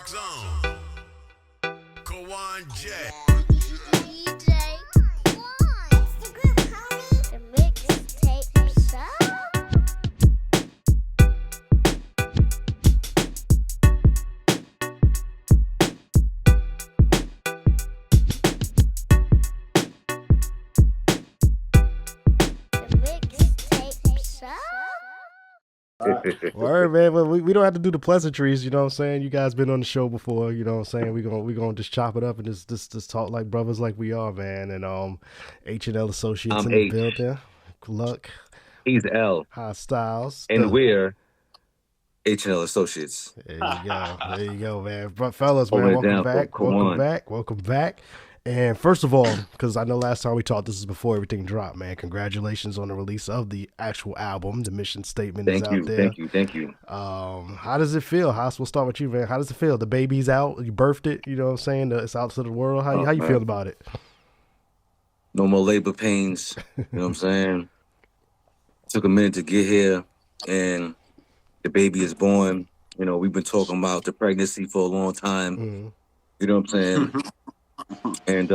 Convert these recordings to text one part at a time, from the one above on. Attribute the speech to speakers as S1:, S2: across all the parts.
S1: Rock Zone. Kawon J.
S2: DJ Kawon. It's the group, homie. The Mixtape Show. The Mixtape Show.
S3: Word, man. But we don't have to do the pleasantries, you know what I'm saying? You guys been on the show before, you know what I'm saying? We gonna just chop it up and just talk like brothers like we are, man. And H&L Associates
S4: I'm
S3: in the
S4: H.
S3: building. Luck,
S4: He's L,
S3: High Styles.
S4: and we're H&L Associates.
S3: There you go. There you go, man. But fellas, man,
S4: Hold it
S3: welcome
S4: down,
S3: back.
S4: come
S3: Welcome
S4: on.
S3: back. Welcome back. And first of all, because I know last time we talked, this is before everything dropped, man. Congratulations on the release of the actual album. The mission statement is out there.
S4: Thank you.
S3: How does it feel? Haas, we'll start with you, man. How does it feel? The baby's out. You birthed it. You know what I'm saying? It's out to the world. How you
S4: man.
S3: feel about it?
S4: No more labor pains. You know what I'm saying? Took a minute to get here, and the baby is born. You know, we've been talking about the pregnancy for a long time.
S3: Mhm.
S4: You know what I'm saying? And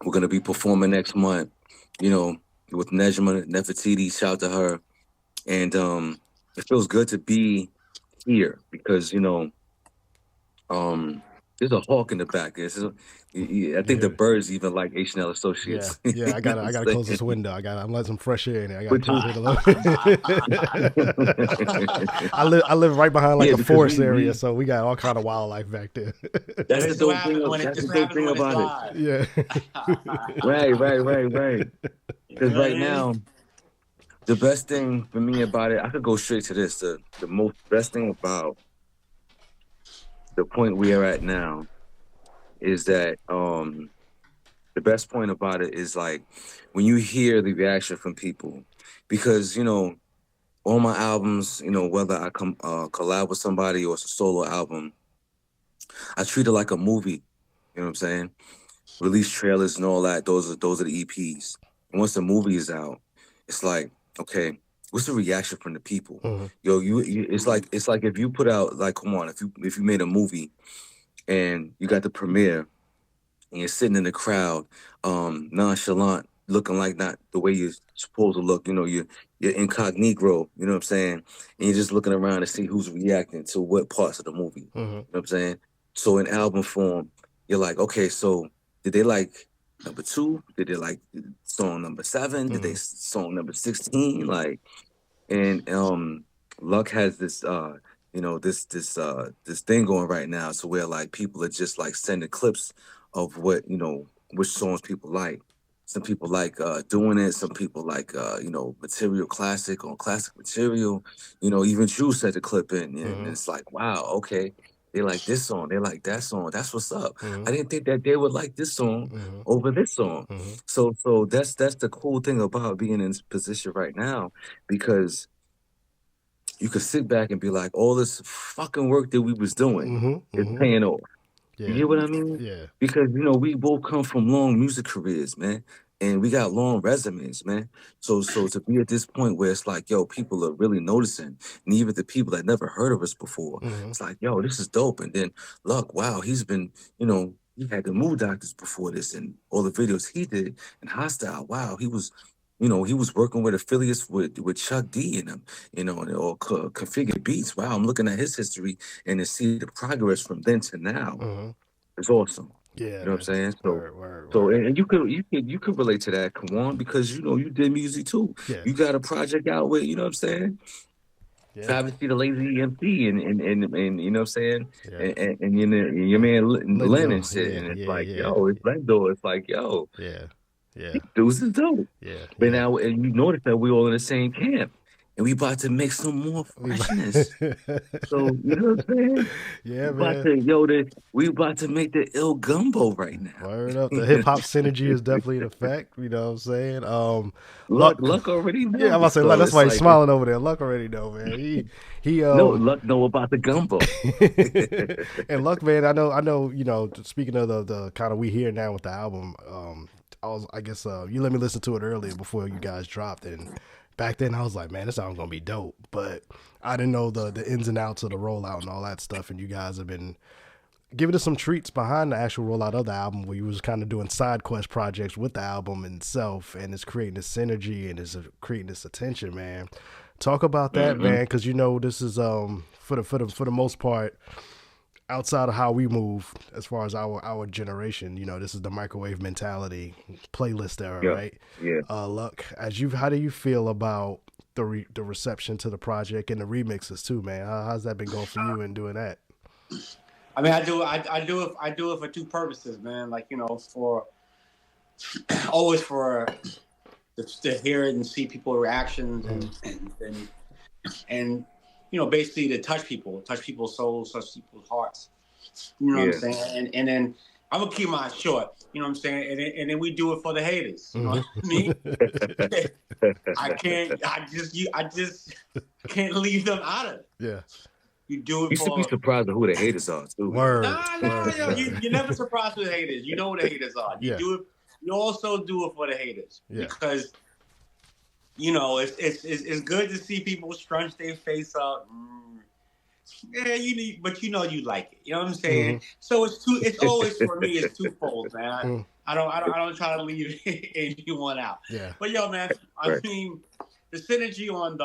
S4: we're gonna be performing next month. You know, with Nejma Nefertiti. Shout out to her. And it feels good to be here because there's a hawk in the back. I think the birds even like H&L
S3: Yeah,
S4: Associates.
S3: yeah. I gotta close this window. I'm letting some fresh air in there. I
S4: But
S3: gotta close it a little. I live right behind like
S4: Yeah,
S3: a
S4: because
S3: forest
S4: we-
S3: area, so we got all kind of wildlife back there.
S4: That's the
S5: This
S4: dope
S5: what happens
S4: thing.
S5: when
S4: That's
S5: this
S4: the dope
S5: happens
S4: thing
S5: when it's
S4: about it.
S5: live.
S3: Yeah.
S4: Right. Because right now, the best thing for me about it, I could go straight to this. The most best thing about the point we are at now is that the best point about it is like when you hear the reaction from people, because all my albums, whether I come collab with somebody or it's a solo album, I treat it like a movie. You know what I'm saying? Release trailers and all that. Those are the EPs. And once the movie is out, it's like, okay, what's the reaction from the people?
S3: Mhm.
S4: Yo, it's like if you put out, like, come on, if you made a movie and you got the premiere and you're sitting in the crowd, nonchalant, looking like not the way you're supposed to look. You're incognito. You know what I'm saying? And you're just looking around to see who's reacting to what parts of the movie.
S3: Mhm.
S4: You know what I'm saying? So in album form, you're like, okay, so did they like number 2? Did they like song number 7? Did they song number 16? Like, and Luck has this this thing going right now, so where like people are just like sending clips of what which songs people like. Some people like doing it. Some people like material classic on classic material. Even Drew sent the clip in, and it's like, wow, okay, they like this song, they like that song. That's what's up. I didn't think that they would like this song over this song. So that's the cool thing about being in this position right now, because you could sit back and be like, all this fucking work that we was doing is paying off.
S3: Yeah.
S4: You get what I mean?
S3: Yeah.
S4: Because we both come from long music careers, man, and we got long resumes, man. So to be at this point where it's like, yo, people are really noticing, and even the people that never heard of us before, it's like, yo, this is dope. And then Luck, wow, he's been, he had the Mood Doctors before this, and all the videos he did, and Hostile, wow, he was. He was working with affiliates with Chuck D and them, or Configure Beats. Wow, I'm looking at his history and to see the progress from then to now. It's awesome.
S3: Yeah.
S4: You know what I'm saying? So,
S3: Word.
S4: and you could relate to that, Kawon, because you did music too.
S3: Yeah.
S4: You got a project out with, you know what I'm saying?
S3: Yeah.
S4: Obviously the Lazy MC and you know what I'm saying?
S3: Yeah.
S4: And your man Lynn and shit.
S3: Yeah,
S4: And it's
S3: yeah,
S4: like,
S3: yeah.
S4: yo, it's Lendo. It's like, yo,
S3: Yeah.
S4: dudes is dope.
S3: Yeah.
S4: But now, and you notice that we all in the same camp, and we about to make some more freshness. So you know what I'm saying?
S3: Yeah,
S4: We about to make the ill gumbo right now.
S3: Word up. The hip hop synergy is definitely in effect. You know what I'm saying?
S4: Luck already know.
S3: Yeah, I'm about to say,
S4: So
S3: Luck, that's
S4: it's
S3: why he's
S4: like-
S3: smiling over there. Luck already know, man. He
S4: No, Luck know about the gumbo.
S3: and Luck, man, I know, speaking of the kind of we hear now with the album, I guess you let me listen to it earlier before you guys dropped, and back then I was like, man, this album's gonna be dope. But I didn't know the ins and outs of the rollout and all that stuff. And you guys have been giving us some treats behind the actual rollout of the album, where you was kind of doing side quest projects with the album itself, and it's creating this synergy and it's creating this attention, man. Talk about that, man, because you know this is for the most part, outside of how we move as far as our generation, you know, this is the microwave mentality playlist era, right?
S4: Yeah.
S3: Luck, how do you feel about the reception to the project and the remixes too, man? How's that been going for you in doing that?
S5: I mean, I do it for two purposes, man. Like, you know, for always for to hear it and see people's reactions and you know, basically to touch people's souls, touch people's hearts. You know what I'm saying? And then I'm gonna keep mine short. You know what I'm saying? And then we do it for the haters. You know what I mean? I just can't leave them out of it.
S3: Yeah.
S5: You do it
S4: You
S5: for.
S4: should be surprised at who the haters are too.
S3: Word.
S5: Nah, you're never surprised with the haters. You know who the haters are. You do it. You also do it for the haters because you know it's good to see people scrunch their face up. Yeah, but you know you like it. You know what I'm saying? So it's always for me. It's twofold, man. I don't try to leave anyone out.
S3: Yeah.
S5: But yo, man, I mean the synergy on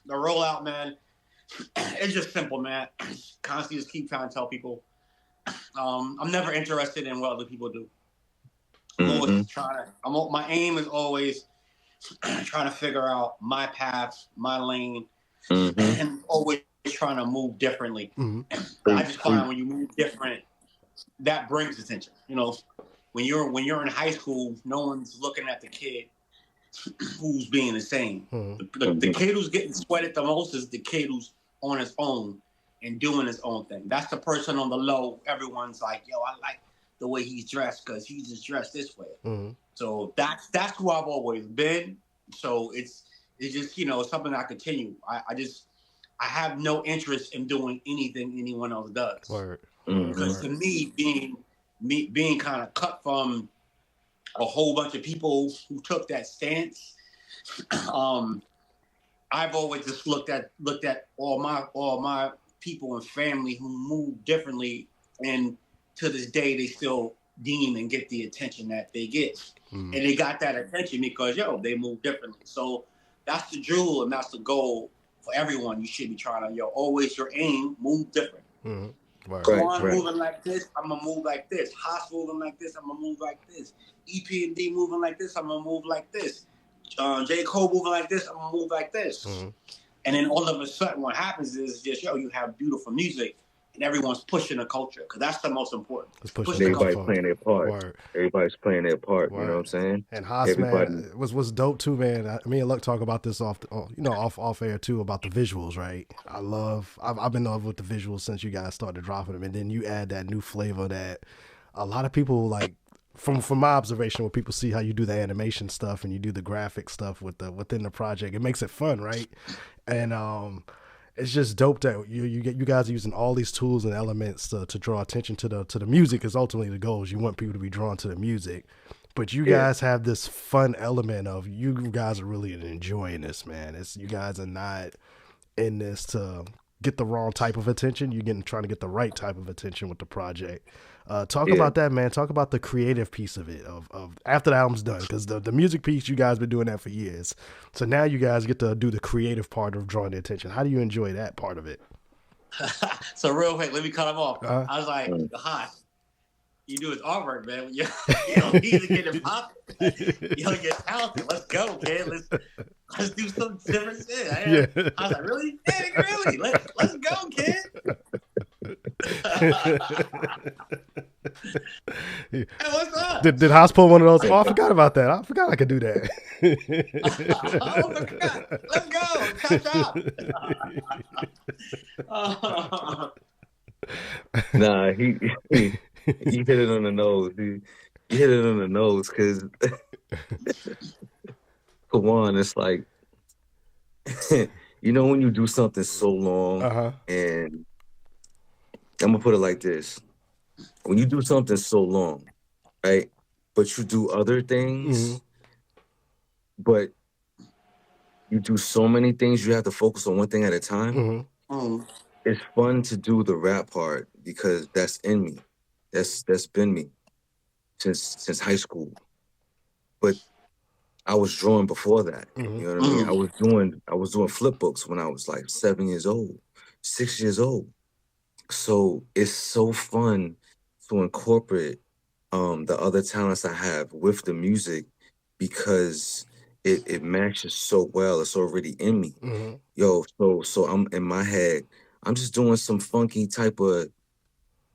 S5: the rollout, man. It's just simple, man. Constantly just keep trying to tell people. I'm never interested in what other people do. I'm always my aim is always trying to figure out my path, my lane, and always trying to move differently. I just find when you move different, that brings attention. You know, when you're in high school, no one's looking at the kid who's being the same. The kid who's getting sweated the most is the kid who's on his own and doing his own thing. That's the person on the low. Everyone's like, yo, I like the way he's dressed because he's just dressed this way. So that's who I've always been. So it's just, you know, something I continue. I have no interest in doing anything anyone else does. Because to me, being kind of cut from a whole bunch of people who took that stance, I've always just looked at all my people and family who move differently, and to this day they still deem and get the attention that they get, and they got that attention because they move differently. So that's the jewel and that's the goal for everyone. You should be trying to always your aim, move different. Kawon moving like this, I'm gonna move like this. Haas moving like this, I'm gonna move like this. EP&D moving like this, I'm gonna move like this. J. Cole moving like this, I'm gonna move like this. And then all of a sudden what happens is just, you have beautiful music and everyone's pushing the culture, because that's the most important.
S4: Everybody's playing their part. Everybody's playing their part. You know what I'm saying?
S3: And Haas, man, was dope too, man. Me and Luck talk about this off air too, about the visuals, right? I've been in love with the visuals since you guys started dropping them, and then you add that new flavor that a lot of people like. From my observation, when people see how you do the animation stuff and you do the graphic stuff within the project, it makes it fun, right? And it's just dope that you guys are using all these tools and elements to draw attention to the music. Is ultimately the goal. You want people to be drawn to the music, but you guys have this fun element of you guys are really enjoying this, man. You guys are not in this to get the wrong type of attention. You're trying to get the right type of attention with the project. Talk about that, man. Talk about the creative piece of it, of after the album's done, because the music piece, you guys been doing that for years. So now you guys get to do the creative part of drawing the attention. How do you enjoy that part of it?
S5: So real quick, let me cut him off. I was like, Haas, you do his artwork, man. He's getting pop. You're talented. Let's go, kid. Let's do some different shit. I was like, really? Yeah, really? Let's go, kid. Hey, what's up?
S3: Did Haas pull one of those? Oh, I forgot about that. I forgot I could do that.
S5: Oh, let's go. Catch up.
S4: Nah, he hit it on the nose. He hit it on the nose because Kawon, it's like when you do something so long, and I'm gonna put it like this: when you do something so long, right, but you do other things, but you do so many things. You have to focus on one thing at a time.
S3: Mm-hmm.
S5: Mm.
S4: It's fun to do the rap part because that's in me. That's been me since high school. But I was drawing before that.
S3: Mm-hmm.
S4: You know what I mean? I was doing flip books when I was like 7 years old, 6 years old. So it's so fun to incorporate the other talents I have with the music because it matches so well. It's already in me.
S3: Mm-hmm.
S4: Yo, so I'm in my head, I'm just doing some funky type of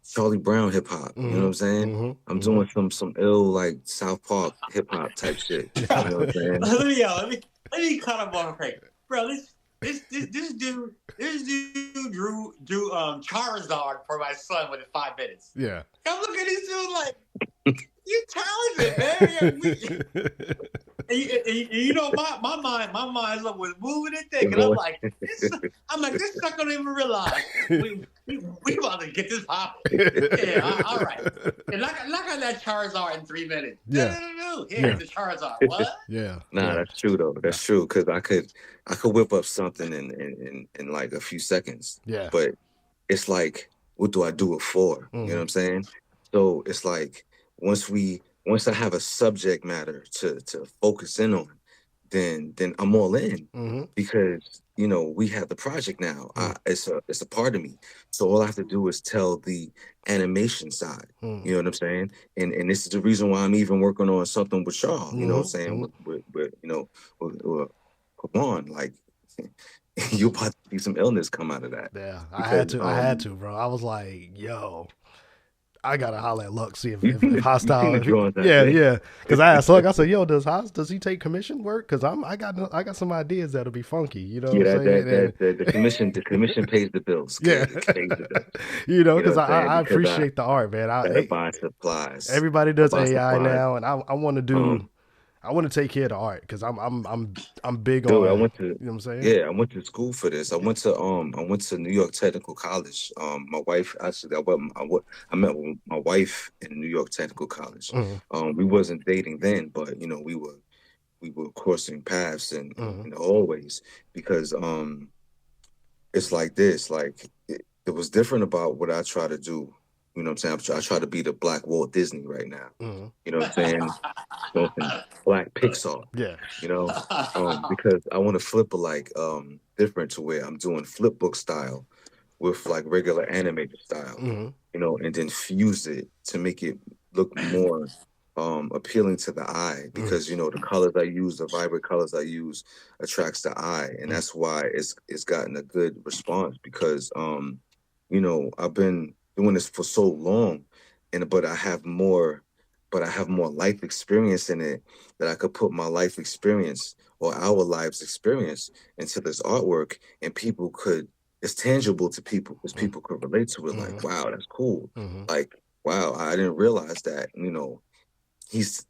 S4: Charlie Brown hip hop. You know what I'm saying?
S3: Mm-hmm.
S4: I'm doing some ill like South Park hip hop type shit. You know what I'm saying?
S5: let me cut him off right. Bro, this dude drew Charizard for my son within 5 minutes.
S3: Yeah.
S5: I'm looking at this dude like, you talented, man. You know, my mind was moving and thinking. I'm like, this sucker don't even realize we about to get this popping. Yeah, all right. And like on that Charizard in 3 minutes.
S3: Yeah.
S5: No. Here's the Charizard. What?
S3: Yeah.
S4: Nah, that's true though. That's true because I could whip up something in like a few seconds.
S3: Yeah.
S4: But it's like, what do I do it for? You know what I'm saying? So it's like once I have a subject matter to focus in on, then I'm all in because you know we have the project now. It's a part of me. So all I have to do is tell the animation side. You know what I'm saying? And this is the reason why I'm even working on something with Shaw. You know what I'm saying? With you know, with Kawon, like you about to see some illness come out of that.
S3: Yeah, I had to, bro. I was like, yo, I gotta holler at Luck, see if Hostile. Yeah. Because I asked Luck, I said, yo, does he take commission work? Because I got some ideas that'll be funky. You know,
S4: yeah,
S3: what I'm saying?
S4: the commission pays the bills.
S3: Yeah,
S4: it pays the bills.
S3: You know, because I appreciate the art, man.
S4: I buy supplies.
S3: Everybody does AI now, and I want to do. I want to take care of the art because I'm big on.
S4: I went to,
S3: you know what I'm saying?
S4: Yeah, I went to school for this. I went to New York Technical College. My wife actually, I met with my wife in New York Technical College. We wasn't dating then, but you know we were crossing paths and you know, always because it's like this. Like it was different about what I try to do. You know what I'm saying? I try to be the Black Walt Disney right now. You know what I'm saying? Something Black Pixar.
S3: Yeah.
S4: You know, because I want to flip it like different to where I'm doing flip book style with like regular animated style. You know, and then fuse it to make it look more appealing to the eye because you know the colors I use, the vibrant colors I use, attracts the eye, and that's why it's gotten a good response because you know I've been doing this for so long, but I have more life experience in it that I could put my life experience or our lives experience into this artwork, and it's tangible to people because people could relate to it. Like, wow, that's cool. Like, wow, I didn't realize that. You know, he's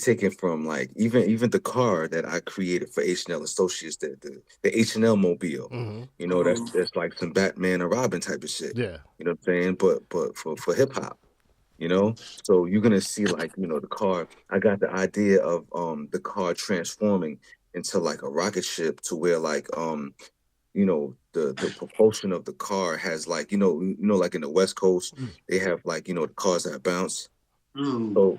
S4: taken from like even the car that I created for H&L Associates, the H&L mobile. You know, that's like some Batman and Robin type of shit.
S3: Yeah.
S4: You know what I'm saying? But for hip hop, you know? So you're gonna see like, you know, the car. I got the idea of the car transforming into like a rocket ship to where like you know, the propulsion of the car has like, you know, like in the West Coast, they have like, you know, the cars that bounce.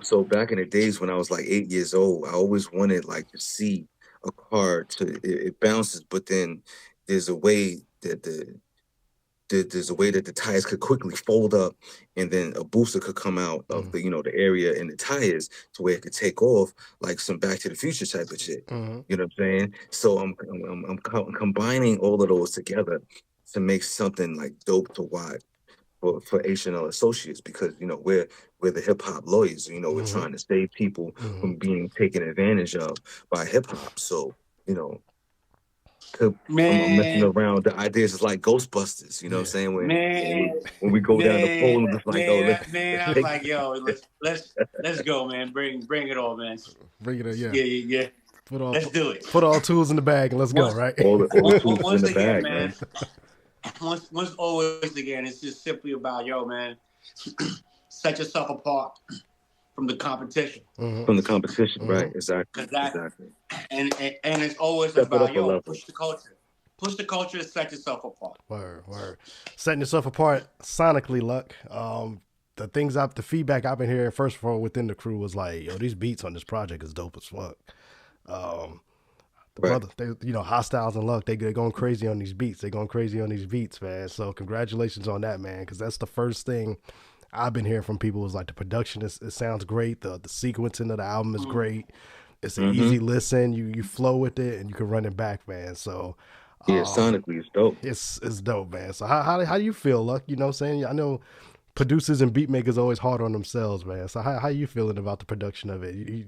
S4: So back in the days when I was like 8 years old, I always wanted like to see a car it bounces, but then there's a way that the tires could quickly fold up, and then a booster could come out of the, you know, the area in the tires to where it could take off like some Back to the Future type of shit. You know what I'm saying? So I'm combining all of those together to make something like dope to watch for H&L Associates because, you know, we're the hip hop lawyers. You know, we're trying to save people from being taken advantage of by hip hop. So, you know, I'm messing around. The ideas is like Ghostbusters. You know what I'm saying? When we go down the pole, it's like,
S5: I was like, yo, let's go, man. Bring it all, man.
S3: Bring it in, yeah.
S5: Yeah. Let's do it.
S3: Put all tools in the bag and let's go, right?
S4: All the tools in the bag, man.
S5: Once always again, it's just simply about, yo, man, set yourself apart from the competition.
S4: From the competition, right? Exactly.
S5: and it's always
S4: Step it
S5: about
S4: up a level.
S5: push the culture, set yourself apart.
S3: Word. Setting yourself apart sonically, Luck. The feedback I've been hearing, first of all, within the crew was like, yo, these beats on this project is dope as fuck. Brother, Hostiles and Luck, they're going crazy on these beats. They're going crazy on these beats, man. So congratulations on that, man, because that's the first thing I've been hearing from people is like the production, it sounds great. The sequencing of the album is great. It's an easy listen. You flow with it and you can run it back, man. So
S4: yeah, sonically it's dope.
S3: It's dope, man. So how do you feel, Luck? You know what I'm saying? I know producers and beat makers always hard on themselves, man. So how you feeling about the production of it?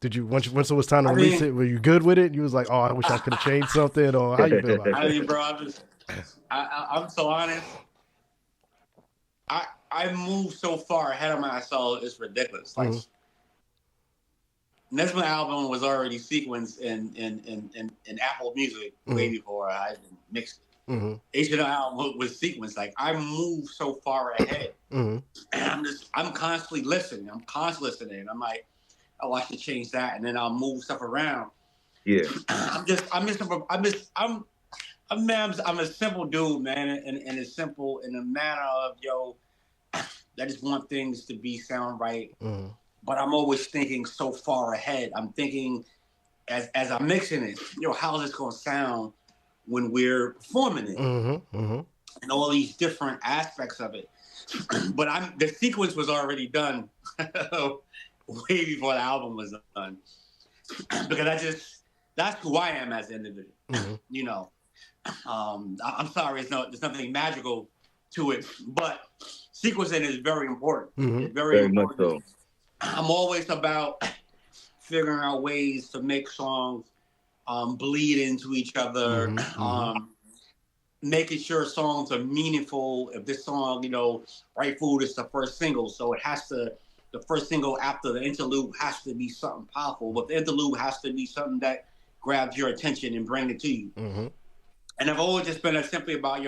S3: Did you once it was time to release it, were you good with it? You was like, oh, I wish I could have changed something, or how you feel about it?
S5: I mean, bro, I'm so honest. I moved so far ahead of myself, it's ridiculous. Like Nesma album was already sequenced in Apple Music way before I even mixed it. H&L album was sequenced. Like I moved so far ahead, and I'm constantly listening. I'm like, oh, I should change that, and then I'll move stuff around. Yeah, I'm a simple dude, man, and it's simple in the manner of I just want things to sound right. But I'm always thinking so far ahead. I'm thinking as I'm mixing it, how is this gonna sound when we're performing it, and all these different aspects of it. But the sequence was already done way before the album was done, because that's who I am as an individual. I'm sorry, there's nothing magical to it, but sequencing is very important. It's very important. Much so. I'm always about figuring out ways to make songs bleed into each other, making sure songs are meaningful. If this song, Right Food is the first single, so the first single after the interlude has to be something powerful, but the interlude has to be something that grabs your attention and brings it to you. And I've always just been simply about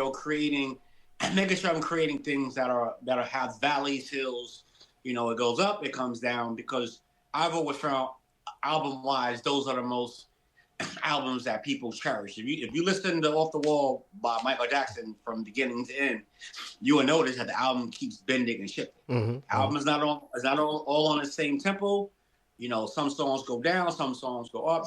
S5: making sure I'm creating things that have valleys, hills. It goes up, it comes down, because I've always found album-wise, those are the most albums that people cherish. If you listen to Off the Wall by Michael Jackson from beginning to end, you will notice that the album keeps bending and shifting. Album is not all on the same tempo. Some songs go down, some songs go up.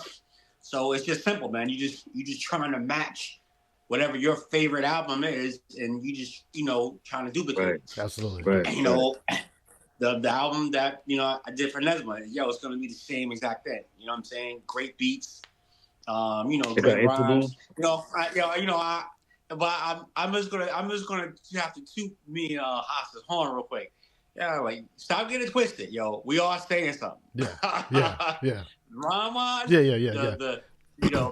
S5: So it's just simple, man. You just trying to match whatever your favorite album is, and you just trying to duplicate. Right.
S3: Absolutely.
S4: Right.
S5: And, the album that I did for Nesma, it's gonna be the same exact thing. You know what I'm saying? Great beats, great rhymes. But I'm just gonna have to toot me Haas's horn real quick. Yeah, like stop getting it twisted, yo. We all saying something.
S3: Yeah.
S5: Rama.
S3: Yeah.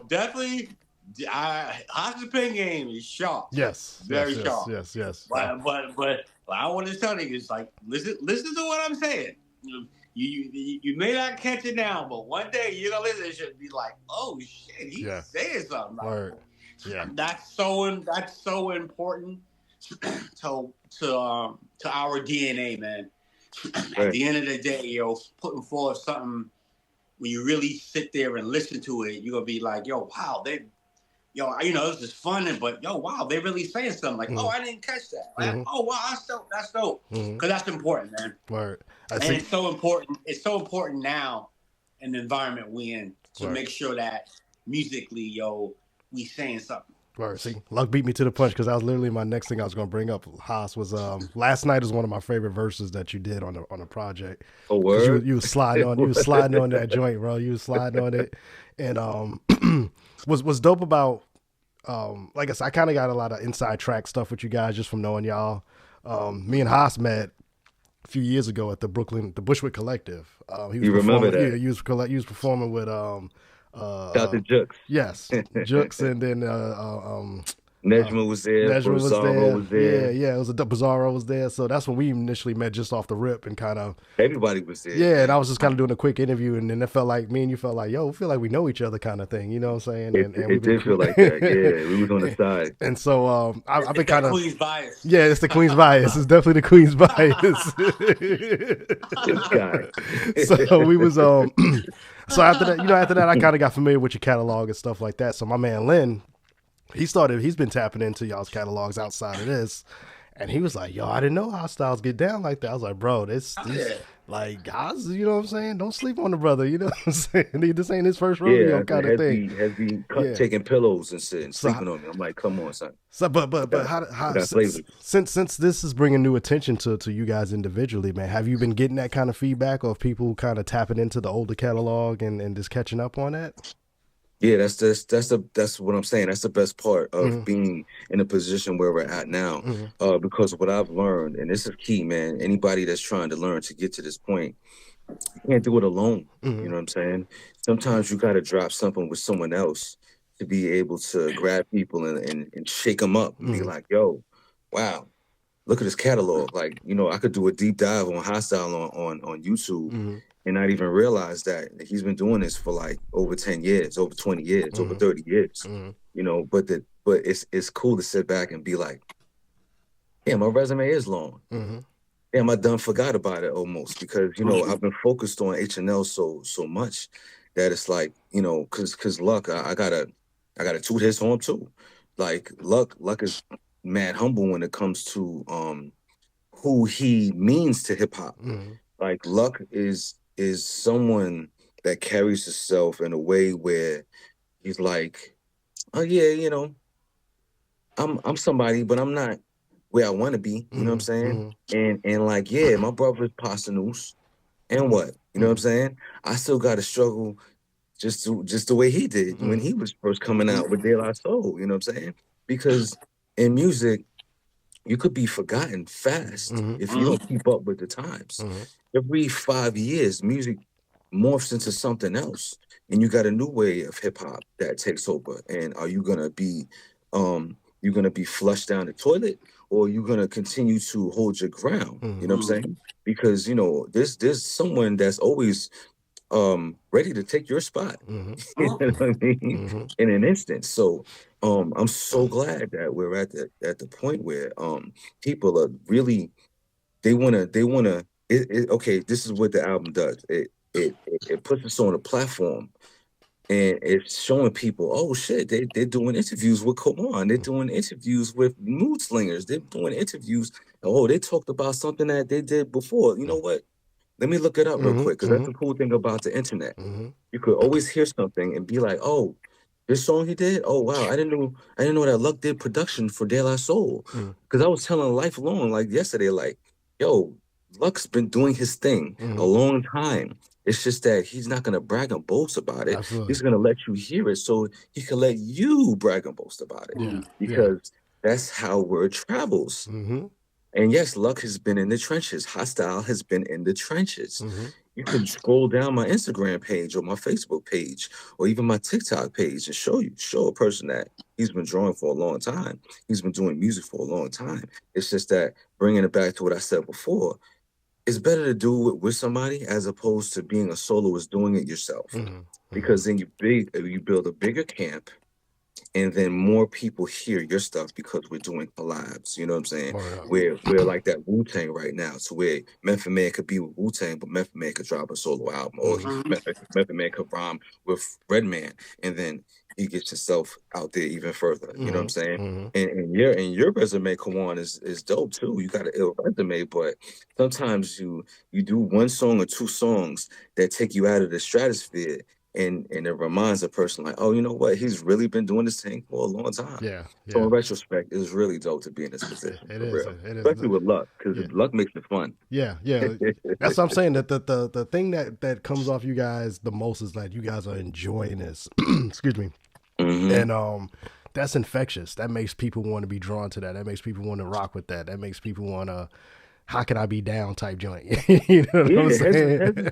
S5: Definitely. Haas's pen game is sharp.
S3: Yes.
S5: Very sharp.
S3: Yes.
S5: But I want to tell you, it's like listen to what I'm saying. You may not catch it now, but one day you're gonna listen to it and be like, oh shit, he's saying something. Like,
S3: yeah.
S5: That's so important to our DNA, man. At the end of the day, putting forth something when you really sit there and listen to it, you're gonna be like, wow, this is fun, but wow, they're really saying something. Like, I didn't catch that. Like, oh wow, that's dope. Because that's important, man.
S3: Word.
S5: It's so important. It's so important now in the environment we in to make sure that musically, we saying something.
S3: Word. See, Luck beat me to the punch, because that was literally my next thing I was going to bring up. Haas was Last Night is one of my favorite verses that you did on a project.
S4: Oh, word.
S3: You was sliding on that joint, bro. You was sliding on it, and was dope about. Like I said, I kind of got a lot of inside track stuff with you guys just from knowing y'all. Me and Haas met a few years ago at the Bushwick Collective.
S4: You remember that?
S3: Yeah, he was performing with
S4: Dr. Jux.
S3: Yes, Jux, and then
S4: Nejma was there.
S3: Nejma was
S4: Bizarro
S3: there.
S4: was there.
S3: Yeah. It was Bizarro was there. So that's when we initially met, just off the rip, and kind of
S4: Everybody was there.
S3: Yeah, and I was just kind of doing a quick interview, and then it felt like me and you felt like, yo, we feel like we know each other, kind of thing. You know what I'm saying?
S4: It did feel like that. Yeah, we was on the side.
S3: And so I've been kind of
S5: Queen's bias.
S3: Yeah, it's the Queen's bias. It's definitely the Queen's bias.
S4: This guy.
S3: So we was so after that I kind of got familiar with your catalog and stuff like that. So my man Lynn, he's been tapping into y'all's catalogs outside of this, and he was like, yo, I didn't know how styles get down like that. I was like, bro, this like, guys, you know what I'm saying? Don't sleep on the brother, you know what I'm saying? This ain't his first rodeo kind of thing.
S4: Heavy taking pillows and shit and sleeping on me. I'm like, come on, son.
S3: So, but how since this is bringing new attention to you guys individually, man, have you been getting that kind of feedback of people kind of tapping into the older catalog and just catching up on that?
S4: Yeah, that's what I'm saying. That's the best part of being in a position where we're at now. Because what I've learned, and this is key, man, anybody that's trying to learn to get to this point, you can't do it alone. You know what I'm saying? Sometimes you got to drop something with someone else to be able to grab people and shake them up and be like, yo, wow, look at this catalog. Like, you know, I could do a deep dive on Hostile on YouTube and not even realize that he's been doing this for like over 10 years, over 20 years, over 30 years, you know, but it's cool to sit back and be like, yeah, my resume is long. Damn, I done forgot about it almost, because, you know, I've been focused on H&L so much that it's like, you know, cause Luck, I gotta toot his horn too. Like Luck is mad humble when it comes to who he means to hip hop. Like Luck is someone that carries himself in a way where he's like, oh yeah, you know, I'm somebody, but I'm not where I want to be. You know what I'm saying? And like, yeah, my brother's Pasanu's, and what? You know what I'm saying? I still got to struggle just the way he did when he was first coming out with De La Soul. You know what I'm saying? Because in music, you could be forgotten fast if you don't keep up with the times. Every 5 years, music morphs into something else, and you got a new way of hip hop that takes over. And are you gonna be flushed down the toilet, or are you gonna continue to hold your ground? You know what I'm saying? Because, you know, there's someone that's always ready to take your spot. You know what I mean? In an instant. So I'm so glad that we're at the point where people are really, they wanna okay, this is what the album does. It puts us on a platform, and it's showing people, oh shit, they're doing interviews with Kawon, they're doing interviews with Mood Slingers, they're doing interviews. Oh, they talked about something that they did before. You know what? Let me look it up real quick, because that's the cool thing about the internet. You could always hear something and be like, oh, this song he did? Oh wow, I didn't know that Luck did production for De La Soul. Because I was telling Lifelong like yesterday, like, yo, Luck's been doing his thing a long time. It's just that he's not gonna brag and boast about it.
S3: Absolutely.
S4: He's gonna let you hear it so he can let you brag and boast about it. Because that's how word travels. And yes, Luck has been in the trenches. Hostile has been in the trenches. You can scroll down my Instagram page or my Facebook page or even my TikTok page and show a person that he's been drawing for a long time. He's been doing music for a long time. It's just that, bringing it back to what I said before, it's better to do it with somebody as opposed to being a soloist doing it yourself. Because then you build a bigger camp, and then more people hear your stuff because we're doing collabs. You know what I'm saying? We're like that Wu-Tang right now, so where Method Man could be with Wu-Tang, but Method Man could drop a solo album, or Method Man could rhyme with Redman, and then he gets himself out there even further. You know what I'm saying? And your resume, Kawon, is dope too. You got an ill resume, but sometimes you do one song or two songs that take you out of the stratosphere. And it reminds a person like, oh, you know what? He's really been doing this thing for a long time. So in retrospect, it's really dope to be in this position. It is. Especially with Luck, because Luck makes it fun.
S3: That's what I'm saying. That the thing that comes off you guys the most is that you guys are enjoying this. Excuse me. And that's infectious. That makes people want to be drawn to that. That makes people want to rock with that. That makes people want to how can I be down type joint. You know what I'm saying?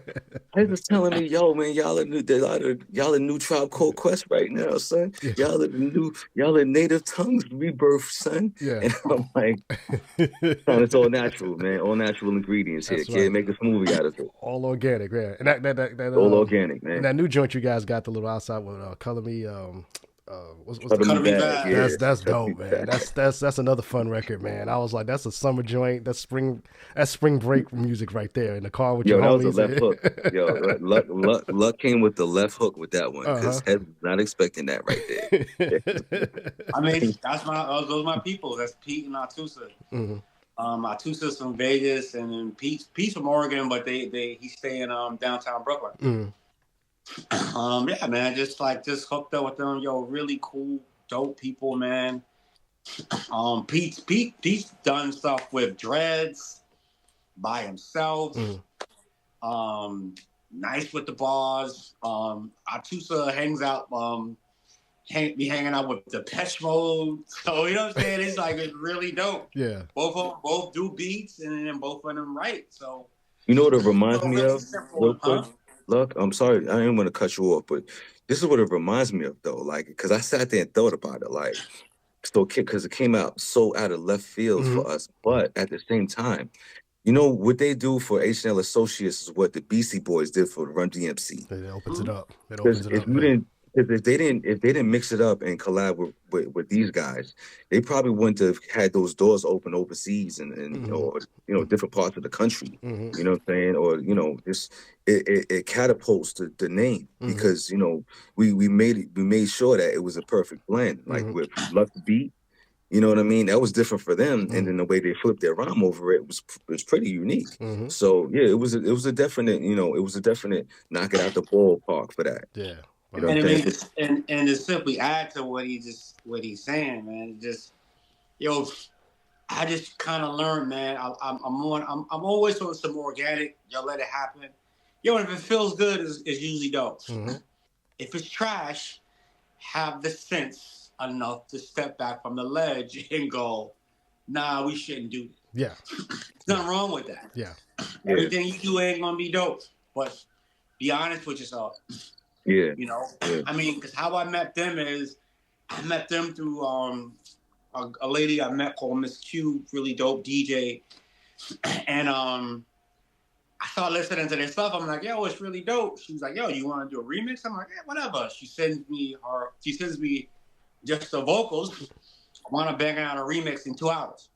S4: Hez was telling me, yo, man, y'all are new Tribe Called Quest right now, son.
S3: Yeah.
S4: Y'all are Native Tongues rebirth, son.
S3: Yeah.
S4: And I'm like, son, it's all natural, man. All natural ingredients here,
S3: That's
S4: kid.
S3: right.
S4: Make a smoothie out of it.
S3: All organic, yeah. And that
S4: All organic, man.
S3: And that new joint you guys got, the little outside with Color Me, what's
S4: Color Me Bad, yeah.
S3: That's dope, man. That's another fun record, man. I was like, that's a summer joint. That's spring break music right there in the car with your homies.
S4: That was a left hook. Yo, luck came with the left hook with that one because Hez was not expecting that right there.
S5: I mean, those are my people. That's Pete and Atusa.
S3: Mm-hmm.
S5: Atusa's from Vegas, and then Pete's from Oregon, but he stay in downtown Brooklyn.
S3: Mm-hmm.
S5: Yeah, man, just hooked up with them. Yo, really cool, dope people, man. Pete's done stuff with Dreads by himself.
S3: Mm.
S5: Nice with the bars. Atusa hangs out, be hanging out with Depeche Mode. So you know what I'm saying? It's really dope.
S3: Yeah.
S5: Both do beats and then both of them write. So
S4: you know what it reminds me of?
S5: Simple, huh?
S4: Look, I'm sorry, I didn't want to cut you off, but this is what it reminds me of, though. Like, because I sat there and thought about it, like, so because it came out so out of left field for us, but at the same time, you know what they do for H&L Associates is what the Beastie Boys did for Run DMC.
S3: It opens it up.
S4: If they didn't mix it up and collab with these guys, they probably wouldn't have had those doors open overseas and or different parts of the country.
S3: Mm-hmm.
S4: You know what I'm saying? Or it catapults the name because we made sure that it was a perfect blend. Like with Love to Beat, you know what I mean? That was different for them, and then the way they flipped their rhyme over it was pretty unique. So yeah, it was a definite knock it out the ballpark for that.
S3: Yeah.
S5: You know, and to simply add to what he's saying, man, I just kind of learned, man. I'm always on some organic. Y'all let it happen. If it feels good, it's usually dope.
S3: Mm-hmm.
S5: If it's trash, have the sense enough to step back from the ledge and go, nah, we shouldn't do that.
S3: Yeah.
S5: There's nothing wrong with that.
S3: Yeah.
S5: Everything you do ain't gonna be dope, but be honest with yourself.
S4: Yeah.
S5: I mean, because how I met them is I met them through a lady I met called Miss Q, really dope DJ. And I started listening to their stuff. I'm like, yo, it's really dope. She was like, yo, you want to do a remix? I'm like, yeah, whatever. She sends me just the vocals. I want to bang out a remix in 2 hours.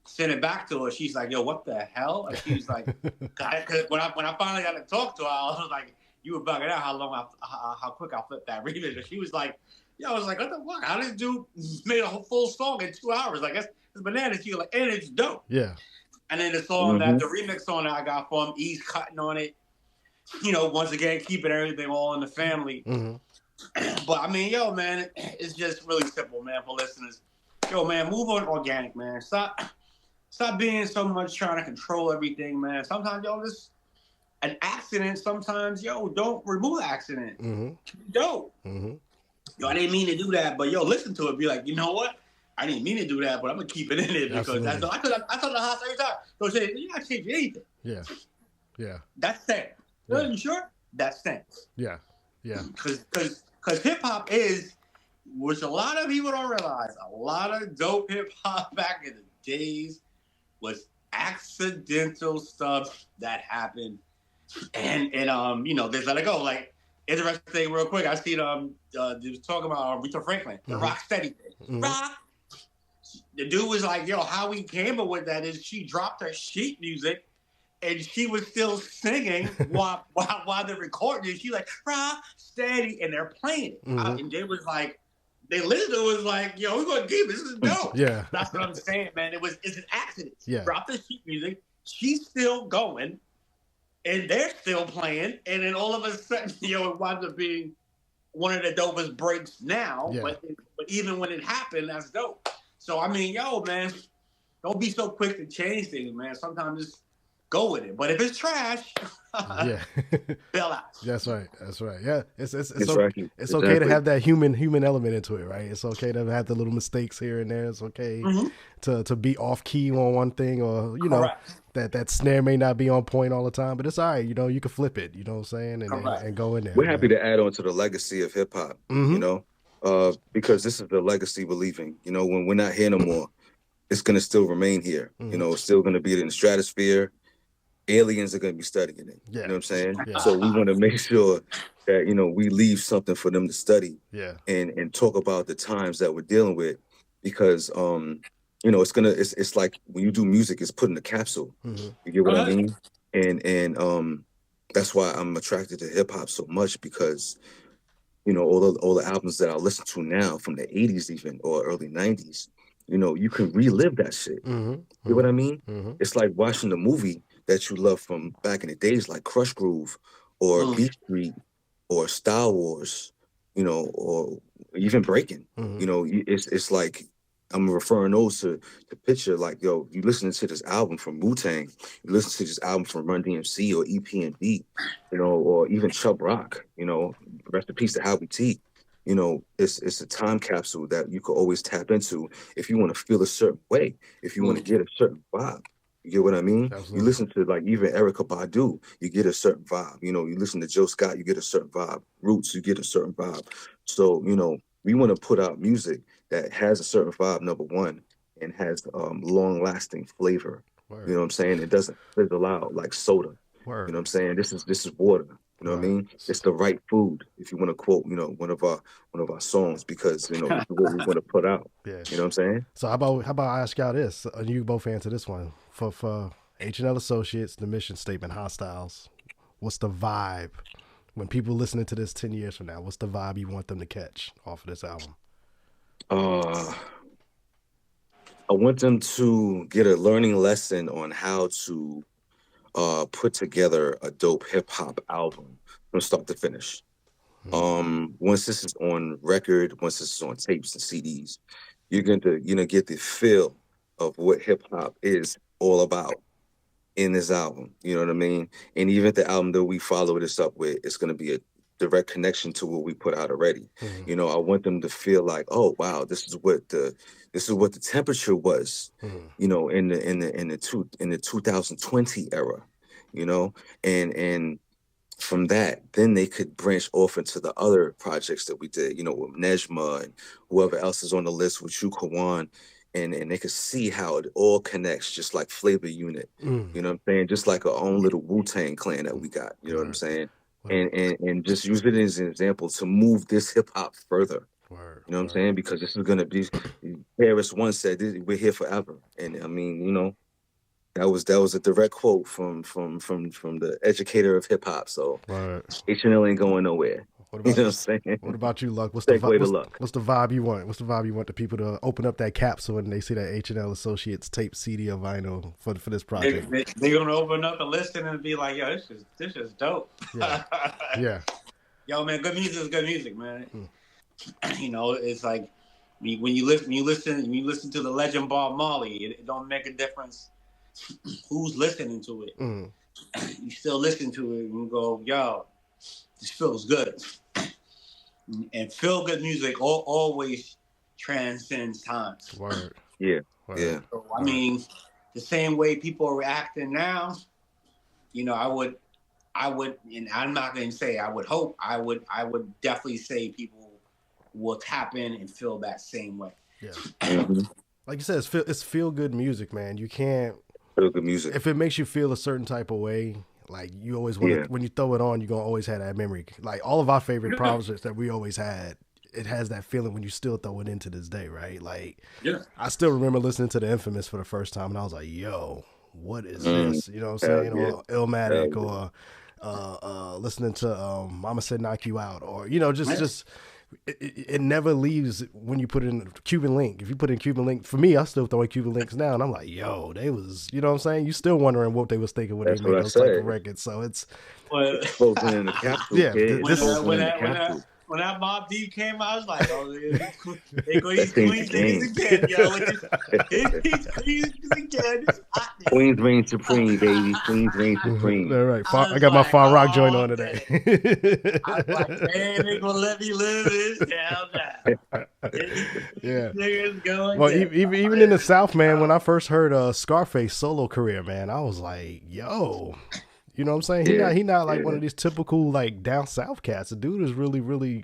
S5: Send it back to her. She's like, yo, what the hell? And she's like, because when I finally got to talk to her, I was like, you were bugging out how quick I flipped that remix. And she was like, I was like, what the fuck? How this dude made a whole full song in 2 hours? Like, that's bananas. She was like, and it's dope.
S3: Yeah.
S5: And then the song the remix song that I got for him, E's cutting on it. Once again, keeping everything all in the family. But I mean, yo, man, it's just really simple, man, for listeners. Yo, man, move on organic, man. Stop being so much trying to control everything, man. Sometimes, just an accident, sometimes, don't remove the accident. Dope. I didn't mean to do that, but listen to it. Be like, you know what? I didn't mean to do that, but I'm gonna keep it in there because I told the house every time. So say, you're not changing anything.
S3: Yeah. Yeah.
S5: That's that.
S3: Yeah.
S5: You sure? That's that.
S3: Yeah. Yeah.
S5: Because hip hop is, which a lot of people don't realize, a lot of dope hip hop back in the days was accidental stuff that happened. And they let it go. Like, interesting, real quick, I see they was talking about Aretha Franklin, the Rock Steady thing. Rock. The dude was like, yo, how we came up with that is she dropped her sheet music and she was still singing while they're recording it. She like, Rock Steady, and they're playing it. And they was like, they listened to it, was like, yo, we're gonna keep it. This is dope.
S3: Yeah.
S5: That's what I'm saying, man. It's an accident.
S3: Yeah.
S5: Drop the sheet music. She's still going. And they're still playing, and then all of a sudden, it winds up being one of the dopest breaks now. Yeah. But even when it happened, that's dope. So I mean, man, don't be so quick to change things, man. Sometimes go with it. But if it's trash,
S3: Yeah.
S5: bail out.
S3: That's right. That's right. Yeah. It's
S4: Exactly.
S3: okay to have that human element into it, right? It's okay to have the little mistakes here and there. It's okay to be off key on one thing, or
S5: Correct.
S3: that snare may not be on point all the time, but it's all right. You can flip it. You know what I'm saying? And go in there.
S4: We're happy to add on to the legacy of hip hop. Because this is the legacy we're leaving. When we're not here no more, it's gonna still remain here. It's still gonna be in the stratosphere. Aliens are going to be studying it.
S3: Yeah.
S4: You know what I'm saying?
S3: Yeah.
S4: So we want to make sure that, we leave something for them to study and talk about the times that we're dealing with, because, it's like when you do music, it's put in a capsule. You get what I mean? And that's why I'm attracted to hip hop so much, because, all the albums that I listen to now from the 80s even, or early 90s, you can relive that shit. You know what I mean? It's like watching the movie that you love from back in the days, like Crush Groove or Beat Street or Star Wars, or even Breaking. It's like I'm referring those to picture, like, yo, you listening to this album from Wu-Tang, you listen to this album from Run DMC or EPMD, or even Chubb Rock, rest in peace to Howie T. It's a time capsule that you could always tap into if you want to feel a certain way, if you want to get a certain vibe. You get what I mean? Absolutely. You listen to, like, even Erykah Badu, you get a certain vibe. You listen to Joe Scott, you get a certain vibe. Roots, you get a certain vibe. So, we want to put out music that has a certain vibe, number one, and has long-lasting flavor. Word. You know what I'm saying? It doesn't fizzle out like soda. Word. You know what I'm saying? This is water. You know what I mean? It's the right food, if you want to quote, one of our songs, because this is what we want to put out. Yeah. You know what I'm saying?
S3: So how about I ask y'all this? You both answer this one. For H&L Associates, the mission statement, Hostiles, what's the vibe when people listening to this 10 years from now? What's the vibe you want them to catch off of this album?
S4: I want them to get a learning lesson on how to put together a dope hip hop album from start to finish. Once this is on record, once this is on tapes and CDs, you're going to get the feel of what hip hop is all about in this album. You know what I mean? And even the album that we follow this up with, it's going to be a direct connection to what we put out already. I want them to feel like, oh wow, this is what the temperature was, in the 2020 era, and from that, then they could branch off into the other projects that we did, with Nejma and whoever else is on the list, with you, Kawon, and they could see how it all connects, just like Flavor Unit. You know what I'm saying? Just like our own little Wu-Tang clan that we got. You know what I'm saying? And just use it as an example to move this hip hop further. You know what I'm saying? Because this is gonna be, Harris once said, we're here forever. And I mean, that was a direct quote from the educator of hip hop. So H&L ain't going nowhere.
S3: What
S4: You know what I'm saying?
S3: What about you, Luck? What's the
S4: Segue to Luck.
S3: What's the vibe you want? What's the vibe you want the people to open up that capsule and they see that H&L Associates tape, CD, or vinyl for this project?
S5: They're gonna open up and listen and be like, "Yo, this is dope."
S3: Yeah. Yeah.
S5: Yo, man, good music is good music, man. It's like when you listen to the legend Bob Marley, it don't make a difference who's listening to it. You still listen to it and go, "Yo, this feels good." And feel good music always transcends time.
S3: Word.
S4: Yeah.
S3: Word.
S4: Yeah.
S5: So, I mean, the same way people are reacting now, I would, and I'm not going to say I would hope, I would definitely say people will tap in and feel that same way.
S3: Yeah. Like you said, it's feel good music, man. You can't
S4: feel good music
S3: if it makes you feel a certain type of way. Like you always want when you throw it on, you're gonna always have that memory. Like all of our favorite projects that we always had, it has that feeling when you still throw it in to this day, right? Like I still remember listening to the Infamous for the first time, and I was like, "Yo, what is this?" You know what I'm saying? Or Illmatic, or listening to Mama Said Knock You Out, or just. It never leaves when you put in Cuban Link. If you put in Cuban Link, for me, I still throw in Cuban Links now, and I'm like, yo, they was, you know what I'm saying? You still wondering what they was thinking when they made those type of records. So it's
S4: spoken in the capsule.
S3: Yeah,
S5: when that Mobb Deep came out, I was like, oh, they go these
S4: That thing's
S5: Queens
S4: game.
S5: niggas again, yo. These Queens again. It's hot.
S4: Queens reign supreme, baby. Queens reign supreme.
S3: All right.
S5: I
S3: I got my
S5: was
S3: Far Rock
S5: like,
S3: joint
S5: oh,
S3: on today.
S5: I was like, man, they gonna let me live this down now.
S3: Yeah.
S5: Niggas going
S3: Well,
S5: down.
S3: even in the South, man, when I first heard Scarface solo career, man, I was like, yo. You know what I'm saying? He not like one of these typical like down south cats. The dude is really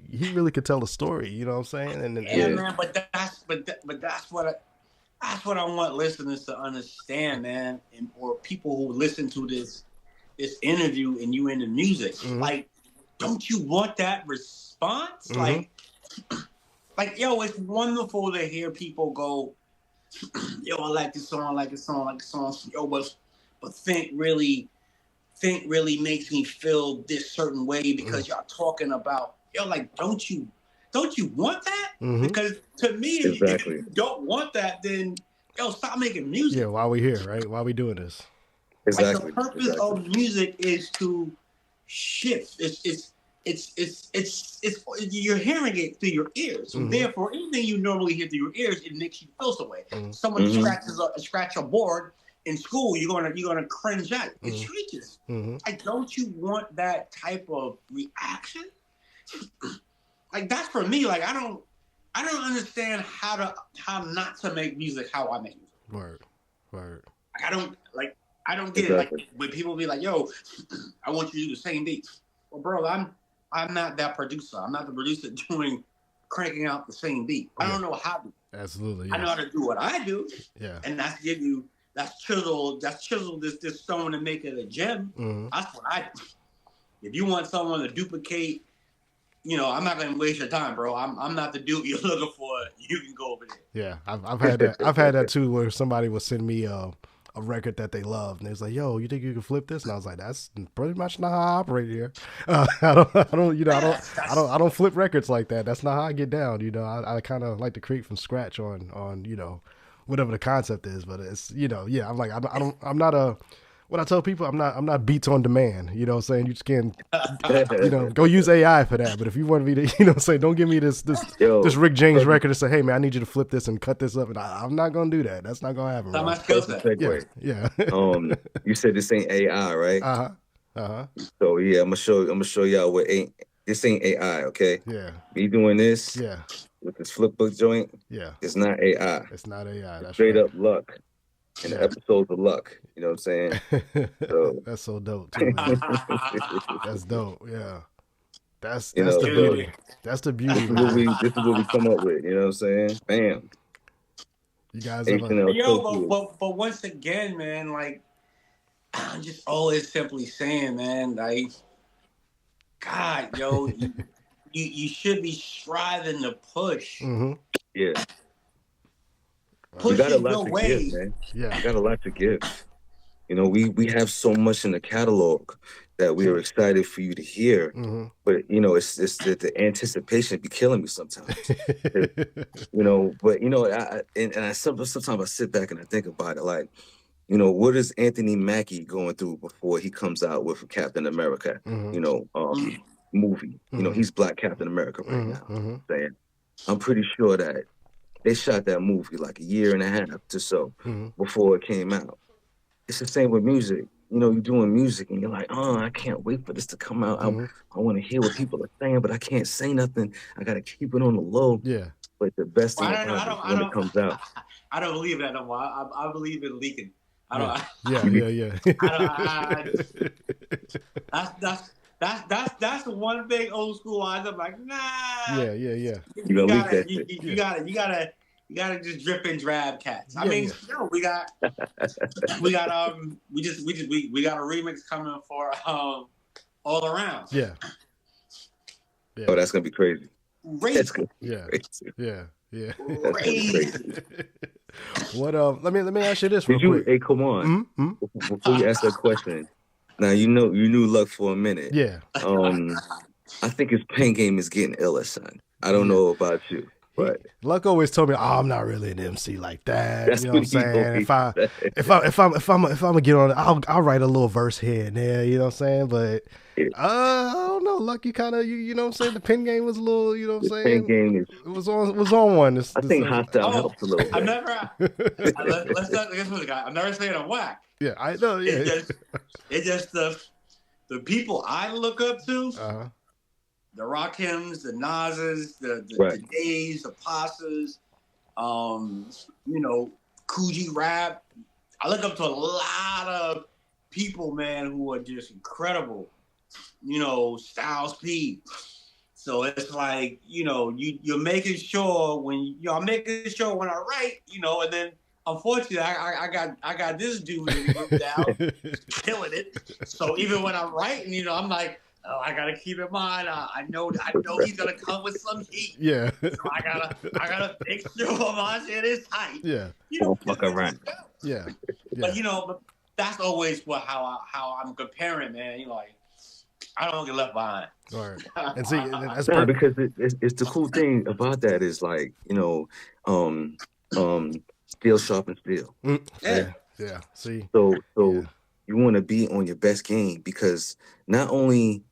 S3: could tell a story. You know what I'm saying? And
S5: man, but that's what I want listeners to understand, man, or people who listen to this interview and you into music. Like, don't you want that response? Like, yo, it's wonderful to hear people go, yo, I like this song, I like this song, I like this song. Yo, but think really makes me feel this certain way because y'all talking about, yo, like, don't you want that? Because to me, if you don't want that, then yo, stop making music.
S3: Yeah, why we here, right? Why we doing this?
S4: Exactly.
S5: Like, the purpose of music is to shift. It's you're hearing it through your ears. So therefore, anything you normally hear through your ears, it makes you feel some way. Someone scratch a board in school, you're gonna cringe at it. It's treacherous. Like, don't you want that type of reaction? Like, that's for me. Like, I don't understand how not to make music how I make music. Word. Like, I don't get it. Like, when people be like, yo, I want you to do the same beat. Well, bro, I'm not that producer. I'm not the producer cranking out the same beat. I don't know how to.
S3: Absolutely.
S5: I know how to do what I do.
S3: Yeah.
S5: And that's chisel this stone and make it a gem. That's what I do. If you want someone to duplicate, you know, I'm not gonna waste your time, bro. I'm not the dude you're looking for. You can go over there.
S3: Yeah, I've had that. I've had that too, where somebody would send me a record that they love, and they was like, "Yo, you think you can flip this?" And I was like, "That's pretty much not how I operate here. I don't flip records like that. That's not how I get down. You know, I kind of like to create from scratch on you know, whatever the concept is. But it's, you know, yeah, I'm like, I'm not a. What I tell people, I'm not beats on demand. You know what I'm saying? You just can't, you know, go use AI for that. But if you want me to, you know, say, don't give me this Rick James record and say, hey, man, I need you to flip this and cut this up. And I'm not going to do that. That's not going to happen.
S5: That's my skill set.
S3: Yeah.
S4: You said this ain't AI, right?
S3: Uh-huh.
S4: So, yeah, I'm going to show y'all this ain't AI, okay?
S3: Yeah.
S4: Me doing this
S3: Yeah.
S4: with this flip book joint,
S3: yeah,
S4: it's not AI.
S3: It's not AI. That's
S4: straight
S3: right.
S4: up luck. And the episodes of luck, you know what I'm saying? So.
S3: That's so dope too, man. That's dope, yeah. That's the beauty. That's the beauty.
S4: This is what we come up with, you know what I'm saying? Bam.
S3: You guys
S5: but once again, man, like, I'm just always simply saying, man, like, God, yo, you should be striving to push.
S4: Yeah.
S5: You
S4: got a lot to give, man.
S3: Yeah.
S4: You got a lot to give. You know, we have so much in the catalog that we are excited for you to hear. But, you know, it's the anticipation be killing me sometimes. You know, but, you know, sometimes I sit back and I think about it, like, you know, what is Anthony Mackie going through before he comes out with Captain America, you know, movie? You know, he's Black Captain America right now. I'm pretty sure that they shot that movie like a year and a half or so before it came out. It's the same with music. You know, you're doing music and you're like, oh, I can't wait for this to come out. I want to hear what people are saying, but I can't say nothing. I got to keep it on the low.
S3: Yeah.
S4: But the best thing about it is when it comes out.
S5: I don't believe that no more. I believe in leaking.
S3: Yeah.
S5: That's the one thing old school wise. I'm like, nah.
S3: Yeah.
S5: You gotta just drip and drab cats. I mean, we got a remix coming for All Around.
S3: Yeah.
S4: Oh, that's gonna be crazy. That's gonna be
S3: crazy. Yeah.
S5: Crazy.
S3: What let me ask you this
S4: Did
S3: real quick.
S4: Hey, come on. Before you ask that question, now you knew Luck for a minute.
S3: Yeah.
S4: I think his pen game is getting iller, son. I don't know about you. But
S3: Luck always told me, "Oh, I'm not really an MC like that."
S4: That's
S3: You know what I'm
S4: what he
S3: saying?
S4: always
S3: If I'm gonna get on it, I'll write a little verse here and there. You know what I'm saying? But
S4: Yeah.
S3: I don't know. Luck, you kind of you know what I'm saying. The pen game was a little. You know what I'm
S4: the pen
S3: saying?
S4: game is.
S3: It was on one.
S4: I think hostile helps a little
S5: I'm
S4: bit.
S5: never. Let's not. Guess what, guy? I'm never saying I'm whack.
S3: Yeah, I know. Yeah.
S5: It's just the people I look up to.
S3: Uh-huh.
S5: The Rakims, the Nas's, the
S4: Right.
S5: Days, the Pasas, you know, Coogee Rap. I look up to a lot of people, man, who are just incredible. You know, Styles P. So it's like, you know, you're making sure I'm making sure when I write, you know, and then unfortunately I got this dude in the down, killing it. So even when I'm writing, you know, I'm like, oh, I gotta keep in mind. I know he's gonna come with some heat.
S3: Yeah.
S5: So I gotta make sure my shit is tight.
S3: Yeah.
S5: You know,
S4: Don't fuck around.
S3: Yeah.
S5: But you know, but that's always how I'm comparing, man. You know, like I don't get left behind.
S3: All right. And see, that's
S4: No, because it's the cool thing about that is like, you know, steel sharpens steel.
S5: Yeah.
S3: Yeah. See.
S4: So
S3: Yeah.
S4: you want to be on your best game because not only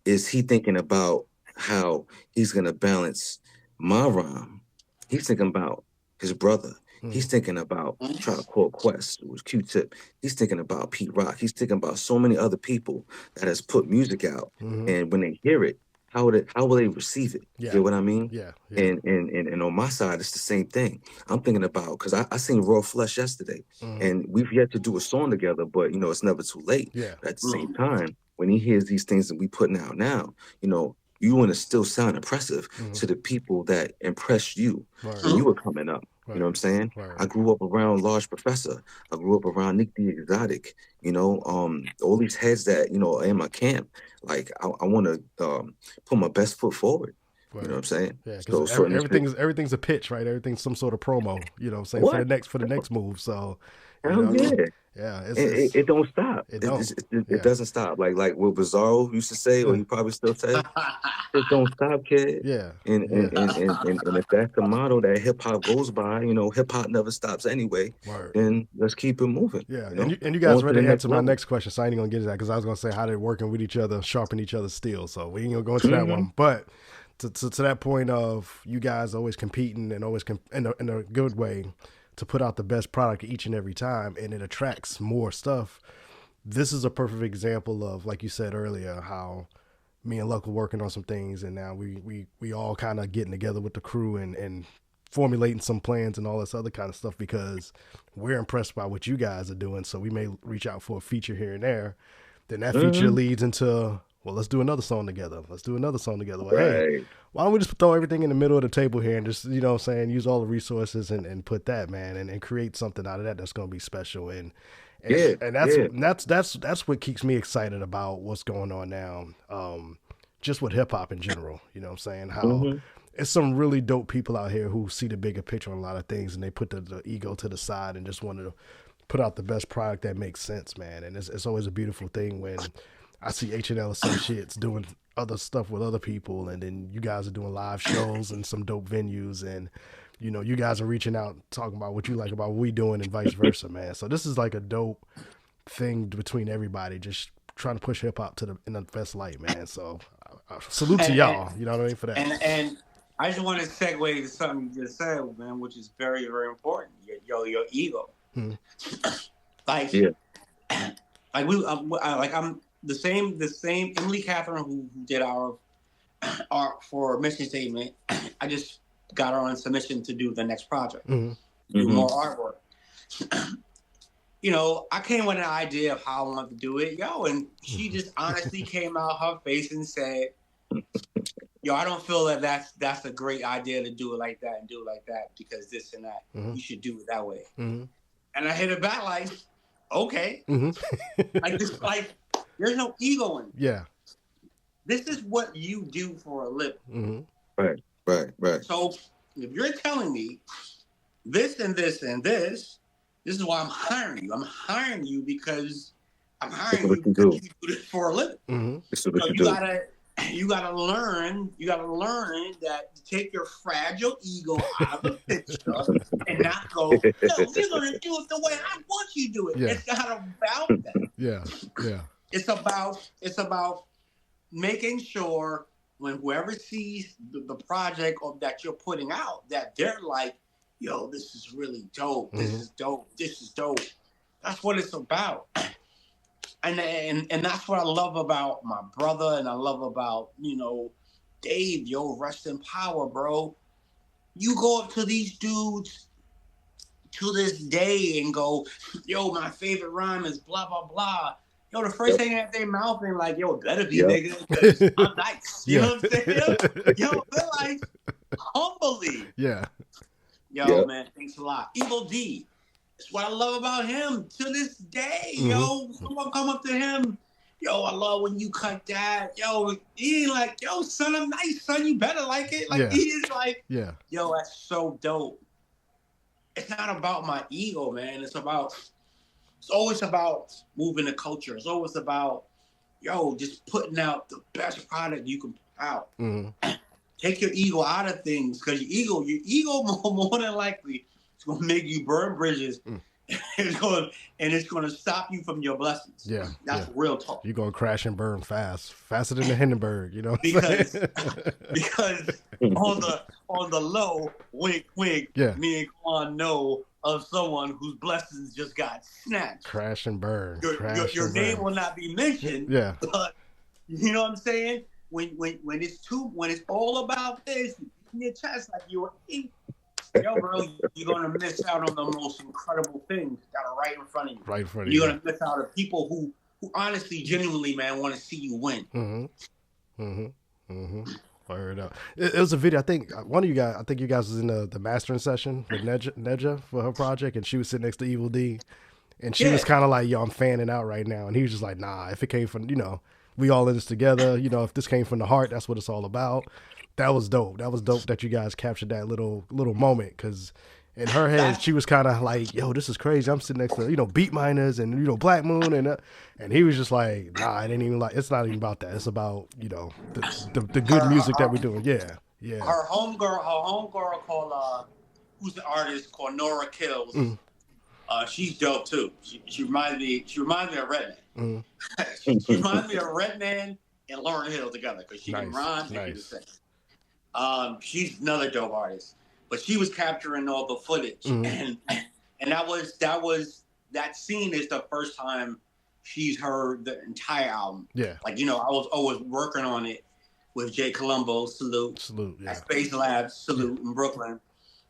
S4: is he thinking about how he's gonna balance my rhyme, he's thinking about his brother. He's thinking about Tribe Called Quest, it was Q-Tip. He's thinking about Pete Rock. He's thinking about so many other people that has put music out. And when they hear it, how will they receive it?
S3: Yeah.
S4: You know what I mean?
S3: Yeah.
S4: And on my side, it's the same thing. I'm thinking about, because I seen Raw Flesh yesterday, and we've yet to do a song together, but, you know, it's never too late.
S3: Yeah.
S4: At the same time, when he hears these things that we putting out now, you know, you want to still sound impressive to the people that impressed you when you were coming up. You know what I'm saying?
S3: Right.
S4: I grew up around Large Professor. I grew up around Nick the Exotic. You know, all these heads that, you know, are in my camp. Like, I want to put my best foot forward.
S3: Right.
S4: You know what I'm saying?
S3: Yeah, because everything's a pitch, right? Everything's some sort of promo. You know what I'm saying? For the next move. So, you know, yeah,
S4: it don't stop. It doesn't stop. Like what Bizarro used to say, or he probably still say, it don't stop, kid.
S3: Yeah.
S4: And if that's the motto that hip hop goes by, you know, hip hop never stops anyway.
S3: Word.
S4: Then let's keep it moving.
S3: Yeah,
S4: you know?
S3: and you guys already answered my
S4: level.
S3: next question, so I ain't gonna get into that because I was gonna say how they're working with each other, sharpen each other's steel. So we ain't gonna go into that one, but. To that point of you guys always competing and always in a good way to put out the best product each and every time, and it attracts more stuff. This is a perfect example of, like you said earlier, how me and Luck were working on some things, and now we all kind of getting together with the crew and formulating some plans and all this other kind of stuff because we're impressed by what you guys are doing. So we may reach out for a feature here and there. Then that feature leads into, well, let's do another song together. Well, hey, why don't we just throw everything in the middle of the table here and just, you know what I'm saying, use all the resources and put that, man, and create something out of that that's going to be special. And that's what keeps me excited about what's going on now. Just with hip hop in general, you know what I'm saying? How it's some really dope people out here who see the bigger picture on a lot of things, and they put the ego to the side and just want to put out the best product that makes sense, man. And it's always a beautiful thing when I see H&L Associates doing other stuff with other people, and then you guys are doing live shows and some dope venues, and you know, you guys are reaching out, talking about what you like about what we doing, and vice versa, man. So this is like a dope thing between everybody, just trying to push hip hop in the best light, man. So salute to y'all, you know what I mean, for that.
S5: And I just want to segue to something you just said, man, which is very, very important. Your ego. Like I'm the same Emily Catherine who did our art for Mission Statement. I just got her on submission to do the next project, do more artwork. You know, I came with an idea of how I wanted to do it, and she just honestly came out her face and said, I don't feel that that's a great idea to do it like that and do it like that because this and that. You should do it that way. And I hit it back like, okay. like there's no ego in it. Yeah. This is what you do for a living.
S4: Right.
S5: So if you're telling me this and this and this is why I'm hiring you. I'm hiring you because I'm hiring you because you do this for a living. So you gotta learn that to take your fragile ego out of the picture and not go, no, you're going to do it the way I want you to do it.
S3: Yeah.
S5: It's not about that.
S3: Yeah.
S5: It's about making sure when whoever sees the project or that you're putting out, that they're like, yo, this is really dope. This is dope. This is dope. That's what it's about. And that's what I love about my brother, and I love about, Dave, yo, rest in power, bro. You go up to these dudes to this day and go, yo, my favorite rhyme is blah, blah, blah. Yo, the first thing out their mouth and like, yo, it better be, nigga, because I'm nice. You know what I'm saying? Yo, they're like, humbly.
S3: Yeah.
S5: Yo, man, thanks a lot. Evil D. That's what I love about him to this day. Yo, someone come up to him. Yo, I love when you cut that. Yo, he ain't like, yo, son, I'm nice, son. You better like it. Like, he is like, yo, that's so dope. It's not about my ego, man. It's always about moving the culture. It's always about, yo, just putting out the best product you can put out. Take your ego out of things, because your ego more than likely is going to make you burn bridges. It's going to stop you from your blessings.
S3: Yeah,
S5: that's real talk.
S3: You're going to crash and burn faster than the Hindenburg. You know,
S5: because on the low, wink, wink.
S3: Yeah.
S5: Me and Kawon know of someone whose blessings just got snatched.
S3: Crash and burn.
S5: Your name will not be mentioned.
S3: Yeah,
S5: but you know what I'm saying? When it's all about this, in your chest like you're yo, bro, you're gonna miss out on the most incredible things that are right in front of you.
S3: Right in front of you.
S5: You're gonna miss out on people who honestly, genuinely, man, want to see you win.
S3: Fired up. It was a video. I think one of you guys. I think you guys was in the mastering session with Nedja for her project, and she was sitting next to Evil D, and she was kind of like, "Yo, I'm fanning out right now," and he was just like, "Nah, if it came from we all in this together. If this came from the heart, that's what it's all about." That was dope. That was dope that you guys captured that little moment, because in her head she was kind of like, "Yo, this is crazy. I'm sitting next to Beat Miners and Black Moon," and he was just like, "Nah, it ain't even like. It's not even about that. It's about the good music that we're doing." Yeah.
S5: Her homegirl called who's the artist called Nora Kills. She's dope too. She reminds me of Redman. She reminds me of Redman and Lauryn Hill together, because she can rhyme and do the same. She's another dope artist, but she was capturing all the footage, and that scene is the first time she's heard the entire album.
S3: Yeah,
S5: like I was always working on it with Jay Colombo, salute,
S3: yeah.
S5: At Space Labs, salute in Brooklyn,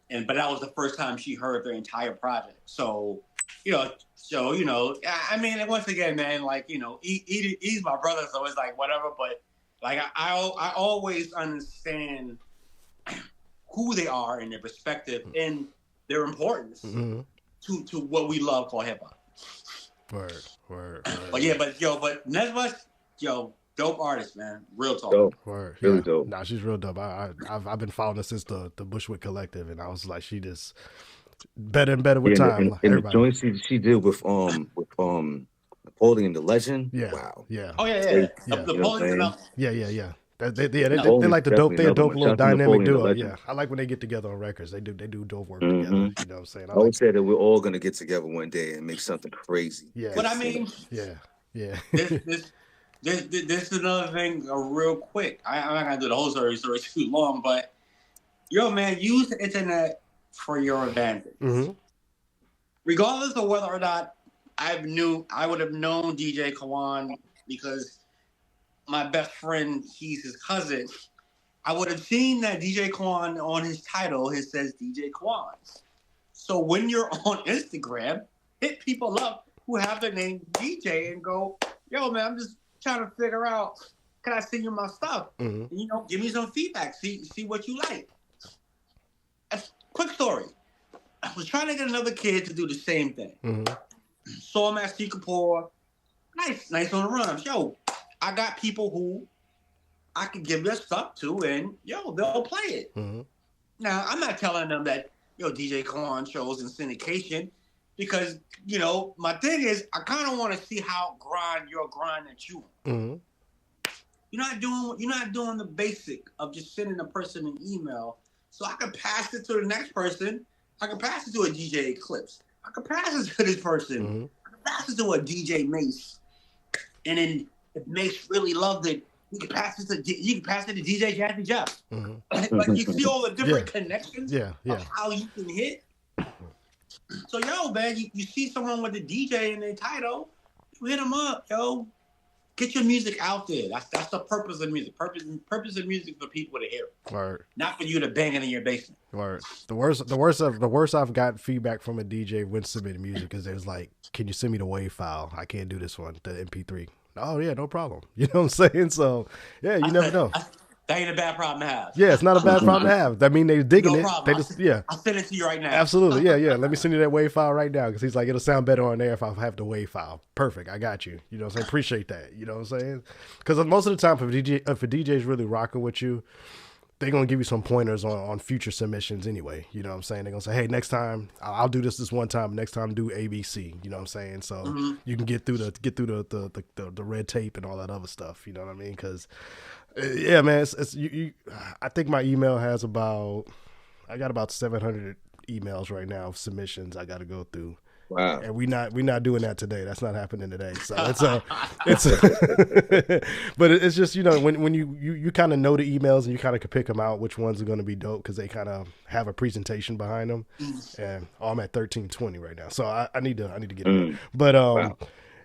S5: but that was the first time she heard the entire project. So I mean, once again, man, like he's my brother, so it's like whatever, but. Like I always understand who they are and their perspective and their importance to what we love called hip hop.
S3: Word.
S5: But Nesma, dope artist, man. Real talk.
S4: Dope.
S3: Word.
S4: Really dope.
S3: Nah, she's real dope. I've been following her since the Bushwick Collective, and I was like, she just better and better with time.
S4: And the joints she did with Napoleon the Legend.
S3: Yeah.
S4: Wow.
S3: Yeah.
S5: Oh yeah. Napoleon.
S3: Yeah. They're like the dope. They're a dope little dynamic duo. Yeah. I like when they get together on records. They do dope work together. You know what I'm saying?
S4: I always say that we're all gonna get together one day and make something crazy.
S3: Yeah.
S5: But I mean,
S3: yeah.
S5: This is another thing, real quick. I'm not gonna do the whole story too long, but man, use the internet for your advantage. Regardless of whether or not I would have known DJ Kawon because my best friend, he's his cousin. I would have seen that DJ Kawon on his title, it says DJ Kawon. So when you're on Instagram, hit people up who have the name DJ and go, yo, man, I'm just trying to figure out, can I send you my stuff? Give me some feedback, see what you like. Quick story. I was trying to get another kid to do the same thing. Saw him at Singapore. Nice on the run. Yo, I got people who I can give their stuff to, and they'll play it. Now, I'm not telling them that DJ Kawon shows in syndication, because my thing is I kind of want to see how you're grinding at you. you're not doing the basic of just sending a person an email. So I can pass it to the next person. I can pass it to a DJ Eclipse. I can pass it to this person.
S3: Mm-hmm.
S5: I can pass it to a DJ Mace. And then if Mace really loved it, you can pass it to DJ Jazzy Jeff.
S3: Mm-hmm.
S5: Like you see all the different connections
S3: of
S5: how you can hit. So yo, man, you see someone with a DJ in their title, you hit them up, yo. Get your music out there. That's the purpose of music. Purpose of music for people to hear it.
S3: Word.
S5: Not for you to bang it in your basement.
S3: Word. The worst I've got feedback from a DJ when submitting music is there's like, can you send me the WAV file? I can't do this one, the MP3. Oh yeah, no problem. You know what I'm saying? So yeah, you never know.
S5: That ain't a bad problem to have.
S3: Yeah, it's not a bad problem to have. That mean they digging it.
S5: Problem.
S3: They just
S5: I'll send it to you right now.
S3: Absolutely. Yeah. Let me send you that WAV file right now because he's like, it'll sound better on there if I have the WAV file. Perfect. I got you. You know what I'm saying? Appreciate that. You know what I'm saying? Because most of the time, if a DJ's really rocking with you, they're going to give you some pointers on future submissions anyway. You know what I'm saying? They're going to say, hey, next time, I'll do this one time. Next time, do ABC. You know what I'm saying? So you can get through the red tape and all that other stuff. You know what I mean? Because, yeah, man, I think my email has I got about 700 emails right now of submissions I got to go through.
S4: Wow.
S3: And we not doing that today. That's not happening today. So but it's just, you know, when you kind of know the emails and you kind of can pick them out which ones are going to be dope because they kind of have a presentation behind them. And I'm at 1320 right now, so I need to get it. But
S4: wow.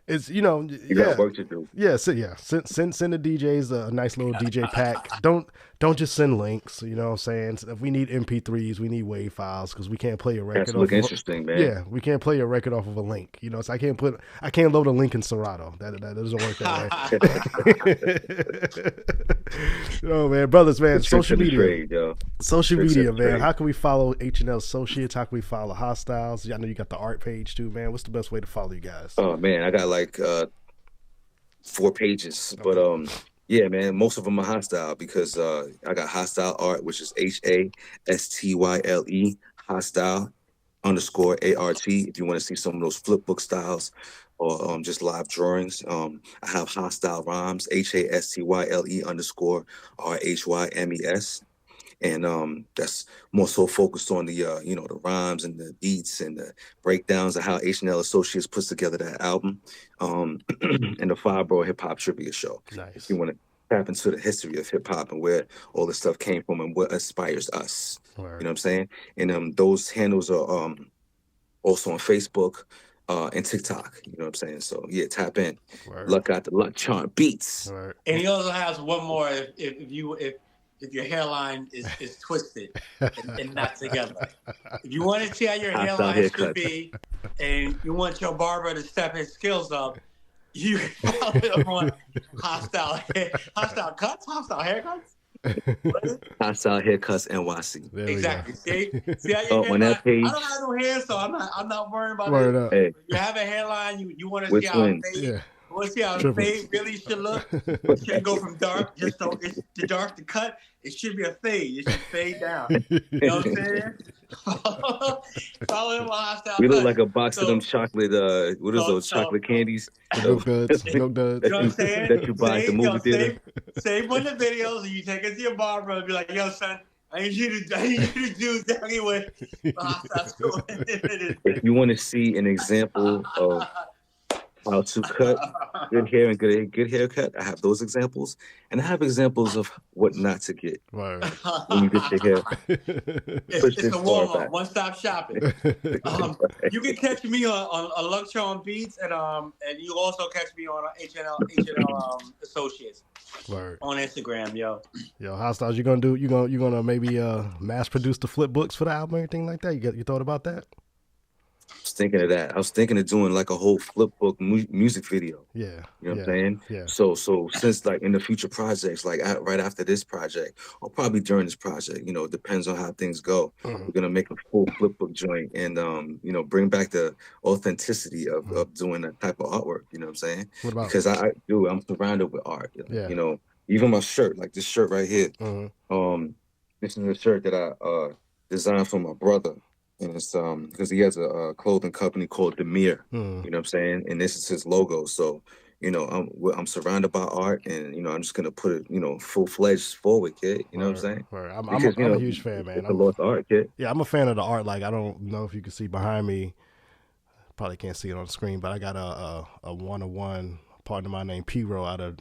S3: It's, you know,
S4: you got work to do.
S3: Yeah, send the DJs a nice little DJ pack. Don't just send links. You know what I'm saying? If we need MP3s, we need WAV files because we can't play a record.
S4: That's looking interesting, man.
S3: Yeah, we can't play a record off of a link. You know, so I can't load a link in Serato. That doesn't work that way. Oh man, brothers, man, social media, man. How can we follow H&L Associates? How can we follow Hostiles? I know you got the art page too, man. What's the best way to follow you guys?
S4: Oh man, I got like 4 pages, but yeah, man, most of them are Hostile because I got Hostile Art, which is HASTYLE Hostile _ART. If you want to see some of those flip book styles or just live drawings, I have Hostile Rhymes, HASTYLE _RHYMES. And that's more so focused on the you know, the rhymes and the beats and the breakdowns of how H&L Associates puts together that album, and the 5 Hip Hop Trivia Show.
S3: Nice.
S4: If you want to tap into the history of hip hop and where all this stuff came from and what inspires us.
S3: Word.
S4: You know what I'm saying? And those handles are also on Facebook and TikTok. You know what I'm saying? So yeah, tap in.
S3: Word.
S4: Luck out the Luck Charm Beats.
S3: Word.
S5: And he also has one more if your hairline is twisted and not together. If you want to see how your hairline should be and you want your barber to step his skills up, you follow him on Hostile Cuts, Hostile Haircuts?
S4: Hostile Haircuts NYC.
S5: Exactly. See how your
S4: on that page.
S5: I don't have no hair, so I'm not worrying about
S3: Word
S5: it.
S3: up.
S4: Hey,
S5: You have a hairline, you want to
S4: Which
S5: see how
S4: one?
S5: it fades.
S3: Yeah.
S5: You want to see how
S3: Triple.
S5: a fade really should look? It shouldn't go from dark, just so it's the dark to cut. It should be a fade. It should fade down. You know what I'm saying? Follow him on Hostile
S4: we look
S5: Cuts.
S4: like a box of them chocolate, what is those chocolate candies?
S3: Milk duds.
S5: You know what I'm saying?
S4: That you buy at the movie theater.
S5: Save one of the videos and you take it to your barber and be like, yo, son, I need you to do exactly what Hostile's doing.
S4: If you want to see an example of how to cut good hair and good haircut, I have those examples, and I have examples of what not to get
S3: Word.
S4: when you get your hair.
S5: It's a warm-up, one-stop shopping. You can catch me on Luxury on Beats, and you also catch me on H&L Associates.
S3: Word.
S5: On Instagram, yo.
S3: Yo, Hostiles, you gonna maybe mass produce the flip books for the album or anything like that? You thought about that?
S4: I was thinking of that. I was thinking of doing like a whole flip book music video.
S3: Yeah.
S4: You know what I'm saying?
S3: Yeah.
S4: So since like in the future projects, like right after this project, or probably during this project, you know, it depends on how things go.
S3: Mm-hmm.
S4: We're gonna make a full flip book joint and you know, bring back the authenticity of doing that type of artwork. You know what I'm saying?
S3: What about?
S4: Because I'm surrounded with art.
S3: Yeah.
S4: You know, even my shirt, like this shirt right here.
S3: Mm-hmm.
S4: This is a shirt that I designed for my brother. And it's because he has a clothing company called Demir, you know what I'm saying? And this is his logo. So, I'm surrounded by art, and I'm just gonna put it, full-fledged forward, kid. You know what I'm saying?
S3: Word. I'm
S4: Because
S3: a huge fan, man.
S4: It's a lost art, kid.
S3: Yeah, I'm a fan of the art. Like, I don't know if you can see behind me. Probably can't see it on the screen, but I got a one-on-one partner of mine named P-Ro out of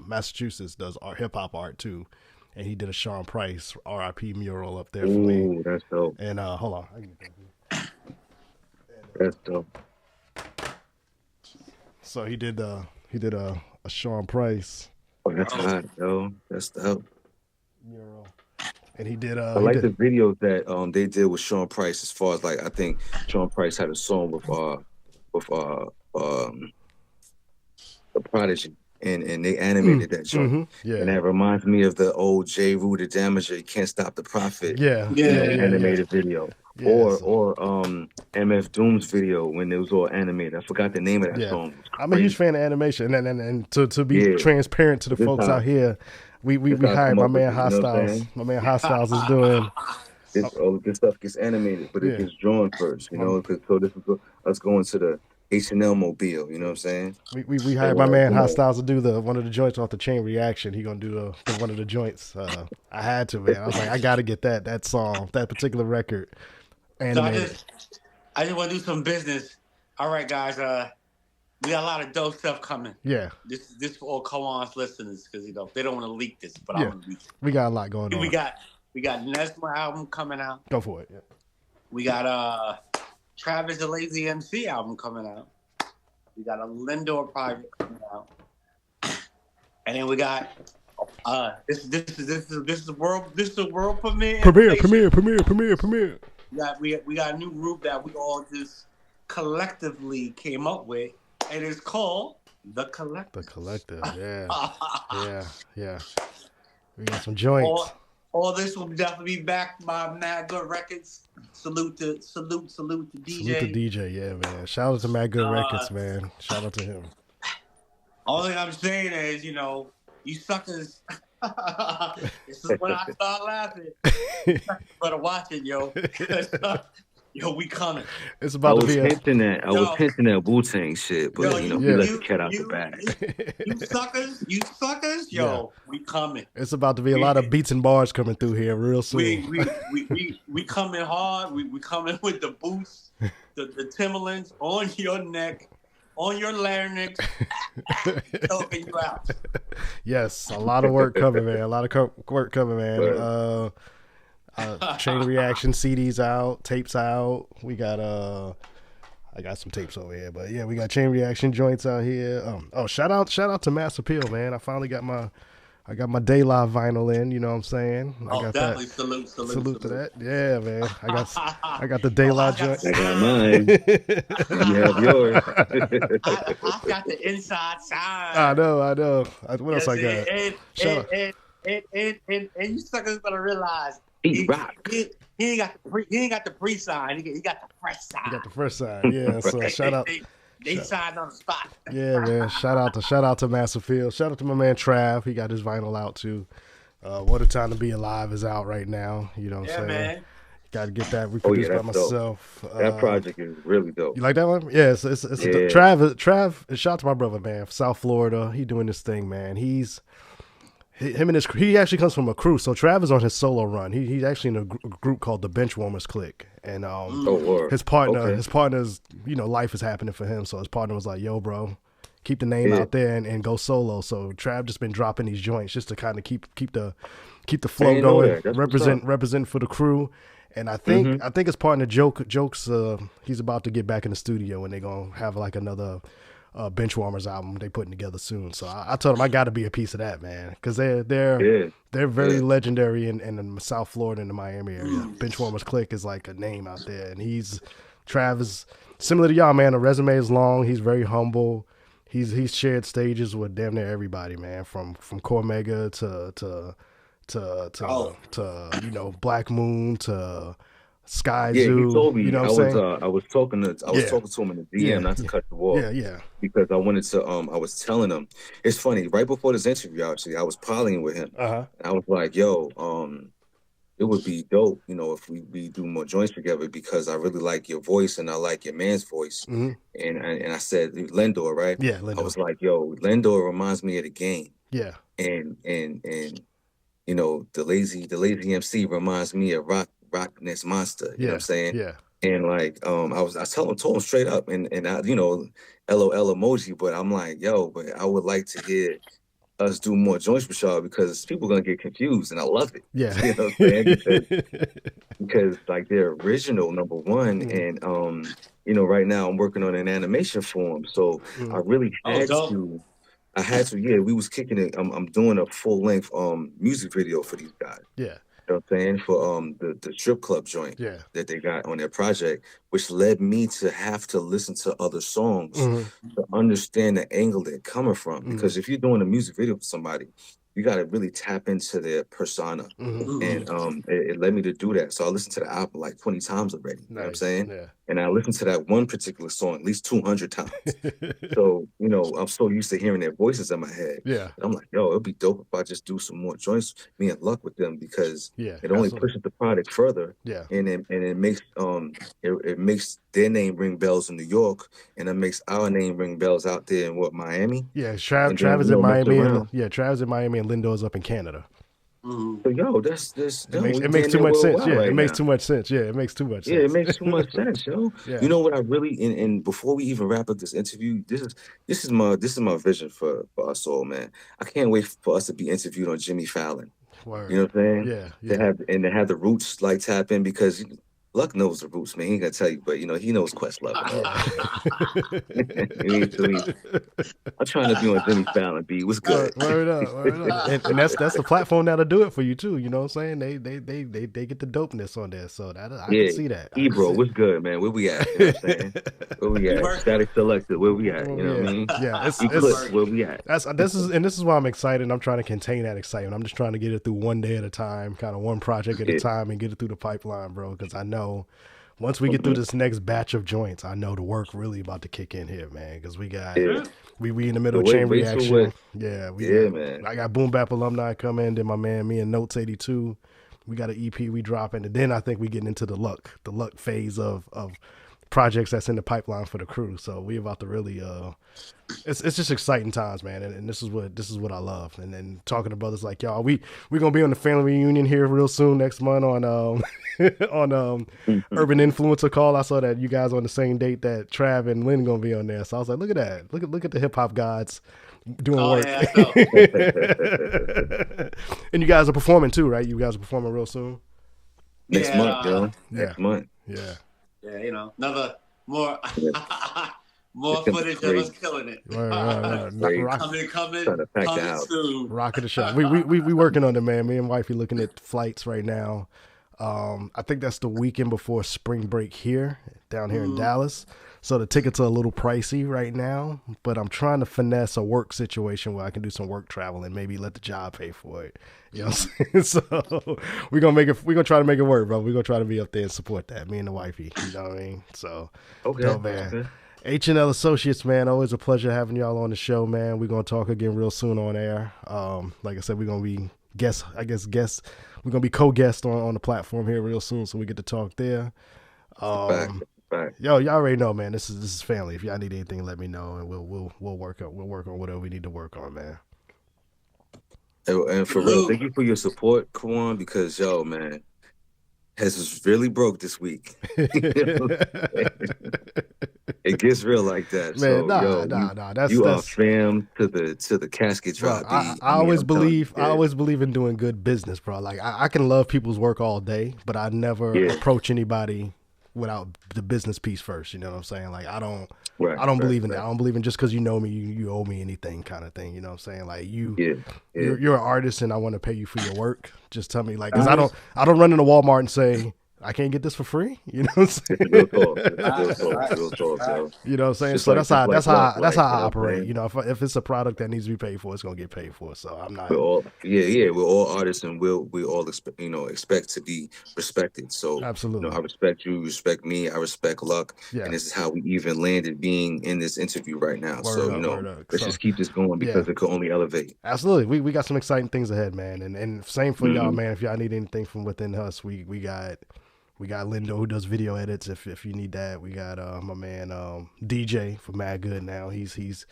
S3: Massachusetts, does hip hop art too, and he did a Sean Price R.I.P. mural up there for me.
S4: Ooh, that's dope.
S3: And hold on,
S4: That's dope.
S3: So he did a Sean Price.
S4: Oh, that's hot, yo. That's dope.
S3: Mural. And he did.
S4: I like the videos that they did with Sean Price. As far as like, I think Sean Price had a song with the Prodigy, and they animated that joint.
S3: Mm-hmm. Yeah.
S4: And that reminds me of the old J. Rue the Damager, You Can't Stop the Prophet. Animated video.
S3: Yeah,
S4: or MF Doom's video when it was all animated. I forgot the name of that song.
S3: I'm a huge fan of animation, and to be transparent to the folks out here, we hired my man Hostiles. My man Hostiles is doing.
S4: All of this stuff gets animated, but it gets drawn first, so this is us going to the H&L mobile, you know what I'm saying?
S3: We hired my man Hostiles to do one of the joints off the Chain Reaction. He gonna do one of the joints. I had to, man. I was like, I gotta get that song, that particular record animated.
S5: So I just want to do some business. All right, guys. We got a lot of dope stuff coming.
S3: Yeah.
S5: This for all Kawon's listeners, because they don't want to leak this, but I'm gonna leak it.
S3: We got a lot going on.
S5: We got Nesma album coming out.
S3: Go for it. Yeah.
S5: We got Travis the Lazy MC album coming out. We got a Lindor project coming out, and then we got this is world premiere. We got a new group that we all just collectively came up with, and it's called The Collective.
S3: The Collective, yeah. Yeah. We got some joints.
S5: All this will definitely be backed by Mad Good Records. Salute to DJ.
S3: Salute to DJ, yeah, man. Shout out to Mad Good Records, man. Shout out to him.
S5: All thing I'm saying is, you suckers. This is when I start laughing. You better watch it, yo. Yo, we coming.
S3: It's about to be
S4: I was hinting at Wu-Tang shit, but we let the cat out the bag.
S5: You suckers, yo, we coming.
S3: It's about to be a lot of beats and bars coming through here real soon.
S5: We coming hard. We coming with the boots, the Timberlands on your neck, on your larynx, choking you out.
S3: Yes, a lot of work coming, man. A lot of work coming, man. Chain Reaction CDs out, tapes out. We got I got some tapes over here, but yeah, we got Chain Reaction joints out here. Shout out to Mass Appeal, man. I finally got my Day Live vinyl in, you know what I'm saying? I got
S5: definitely
S3: that.
S5: Salute
S3: to that. Yeah, man. I got the Day Live joint.
S4: I got mine. You have yours.
S5: I got the inside side.
S3: I know. What else I got?
S5: And you suckers better realize
S4: He
S5: ain't got the pre-sign. He got the fresh side.
S3: He got the fresh side. Yeah. So shout out.
S5: They signed on the spot.
S3: Yeah, man. Shout out to Massive Field. Shout out to my man Trav. He got his vinyl out too. What a Time to Be Alive is out right now. You know what I'm saying? Man. Got to get that reproduced by myself.
S4: That project is really dope.
S3: You like that one? Yeah, it's Trav. Shout out to my brother, man, from South Florida. He doing this thing, man. He actually comes from a crew. So Trav is on his solo run. He's actually in a group called the Benchwarmers Clique, and his partner's life is happening for him. So his partner was like, "Yo, bro, keep the name out there and go solo." So Trav just been dropping these joints just to kind of keep the flow going, represent for the crew. And I think his partner Jokes he's about to get back in the studio, and they're gonna have like another Benchwarmers album they putting together soon. So I told him I got to be a piece of that, man, because they're very legendary in South Florida and the Miami area. Benchwarmers Clique is like a name out there, and Trav is similar to y'all, man. The resume is long. He's very humble. He's shared stages with damn near everybody, man, from Cormega to Black Moon to Sky Zoo.
S4: Yeah, he told me.
S3: You know what I'm saying?
S4: I was talking to him in the DM, not to cut the wall.
S3: Yeah.
S4: Because I wanted to. I was telling him. It's funny. Right before this interview, actually, I was polying with him.
S3: Uh-huh.
S4: And I was like, "Yo, it would be dope, you know, if we do more joints together because I really like your voice and I like your man's voice.
S3: Mm-hmm.
S4: And I said Lindor, right?
S3: Yeah,
S4: I
S3: Lindo.
S4: was like, yo, Lindor reminds me of the game.
S3: Yeah.
S4: And you know, the lazy MC reminds me of Rock Next Monster. You know what I'm saying?
S3: Yeah.
S4: And like, I told him straight up, and I, you know, LOL emoji, but I'm like, yo, but I would like to hear us do more joints with y'all because people are gonna get confused, and I love it.
S3: Yeah.
S4: You know what I'm saying? Because like they're original, number one, and you know, right now I'm working on an animation form, so I really had to. I had to, yeah. We was kicking it. I'm doing a full length music video for these guys.
S3: Yeah.
S4: You know what I'm saying? For the strip club joint that they got on their project, which led me to have to listen to other songs to understand the angle they're coming from. Because if you're doing a music video for somebody, you got to really tap into their persona. And it led me to do that. So I listened to the album like 20 times already. You know what I'm saying?
S3: Yeah.
S4: And I listened to that one particular song at least 200 times. So, you know, I'm so used to hearing their voices in my head.
S3: Yeah.
S4: And I'm like, yo, it'd be dope if I just do some more joints, me and Luck with them, because it only pushes the product further.
S3: Yeah.
S4: And it makes it makes their name ring bells in New York, and it makes our name ring bells out there in Miami.
S3: Yeah, Travis in Miami. Travis in Miami and Lindo's up in Canada.
S4: So yo,
S3: it makes too much sense. Yeah, it makes too much sense. Yeah, it makes too much sense.
S4: Yeah, it makes too much sense, yo. You know what I really and before we even wrap up this interview, this is my vision for us all, man. I can't wait for us to be interviewed on Jimmy Fallon.
S3: Word.
S4: You know what I'm saying?
S3: Yeah.
S4: To have the Roots like tap in, because Luck knows the Roots, man. He ain't gonna tell you, but you know he knows Questlove. I'm trying to be on Jimmy Fallon. B, what's good?
S3: Word up. And that's the platform that'll do it for you too. You know what I'm saying? They get the dopeness on there, so that I can see that.
S4: Ebro, what's good, man? Where we at? You know what I'm saying? Where we at? Static Selected, where we at? You know what I mean?
S3: Yeah,
S4: Eclipse, where we at?
S3: This is why I'm excited. I'm trying to contain that excitement. I'm just trying to get it through one day at a time, kind of one project at a time, and get it through the pipeline, bro. Because I know once we get through this next batch of joints, I know the work really about to kick in here, man. Because we got we in the middle of chain reaction. Man. I got Boom Bap alumni coming. Then my man, me and Notes 82. We got an EP we dropping, and then I think we getting into the luck phase of projects that's in the pipeline for the crew. So we about to really it's just exciting times, man, and this is what I love. And then talking to brothers like y'all, we gonna be on the family reunion here real soon next month on on Urban Influencer Call. I saw that you guys on the same date that Trav and Lynn gonna be on there. So I was like, look at that, look at the hip hop gods doing work. And you guys are performing too, right? You guys are performing real soon.
S4: Next month, yo. Next month.
S5: Yeah, you know, another more footage of us killing it. Coming soon.
S3: Rocking the show. We working on it, man. Me and wifey looking at flights right now. I think that's the weekend before spring break down here in Dallas. So the tickets are a little pricey right now, but I'm trying to finesse a work situation where I can do some work travel and maybe let the job pay for it. You know what I'm saying? So we're gonna try to make it work, bro. We're gonna try to be up there and support that. Me and the wifey. You know what I mean? So man. H&L Associates, man, always a pleasure having y'all on the show, man. We're gonna talk again real soon on air. Like I said, we're gonna be we're gonna be co-guests on the platform here real soon, so we get to talk there. Yo, y'all already know, man. This is family. If y'all need anything, let me know, and we'll work on whatever we need to work on, man.
S4: And for real, thank you for your support, Kawon, because yo, man, has really broke this week. It gets real like that, man. So, you are fam to the casket drop.
S3: I always believe in doing good business, bro. Like I can love people's work all day, but I never approach anybody without the business piece first. You know what I'm saying? Like I don't believe in that. I don't believe in just because you know me, you owe me anything kind of thing. You know what I'm saying? Like you're an artist and I want to pay you for your work. Just tell me, like, because I don't run into Walmart and say, I can't get this for free. You know what I'm saying?
S4: Real talk. Real talk, yo.
S3: You know what I'm saying?
S4: Just
S3: So
S4: like-
S3: that's how
S4: just like
S3: that's how I
S4: you know what I'm
S3: operate.
S4: saying?
S3: You know, if it's a product that needs to be paid for, it's gonna get paid for. So I'm not.
S4: We're all we're all artists, and we all expect to be respected. So
S3: Absolutely.
S4: I respect you, respect me, I respect Luck,
S3: Yeah.
S4: and this is how we even landed being in this interview right now.
S3: Word up, word up.
S4: Let's
S3: So-
S4: just keep this going because it could only elevate.
S3: Absolutely. We got some exciting things ahead, man. And same for y'all,
S4: Mhm.
S3: man. If y'all need anything from within us, we got Lindo who does video edits if you need that. We got my man DJ for Mad Good now. He's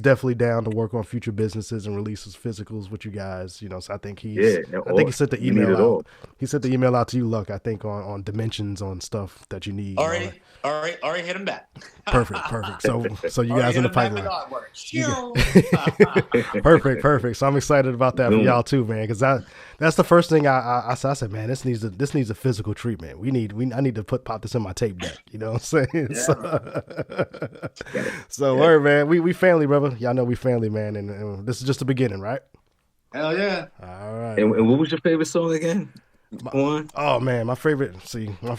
S3: definitely down to work on future businesses and releases physicals with you guys. You know, so I think he sent the email out. He sent the email out to you, Luck, I think on dimensions on stuff that you need.
S5: Already hit him back.
S3: Perfect. So you guys in the pipeline. Perfect. So I'm excited about that for y'all too, man. Because that's the first thing I said, man. This needs a physical treatment. I need to pop this in my tape deck. You know what I'm saying?
S5: Yeah.
S3: So all right, man. We family, brother. Y'all know we family, man. And this is just the beginning, right?
S5: Hell yeah.
S3: All right.
S4: And what was your favorite song again? One.
S3: Oh man, my favorite. All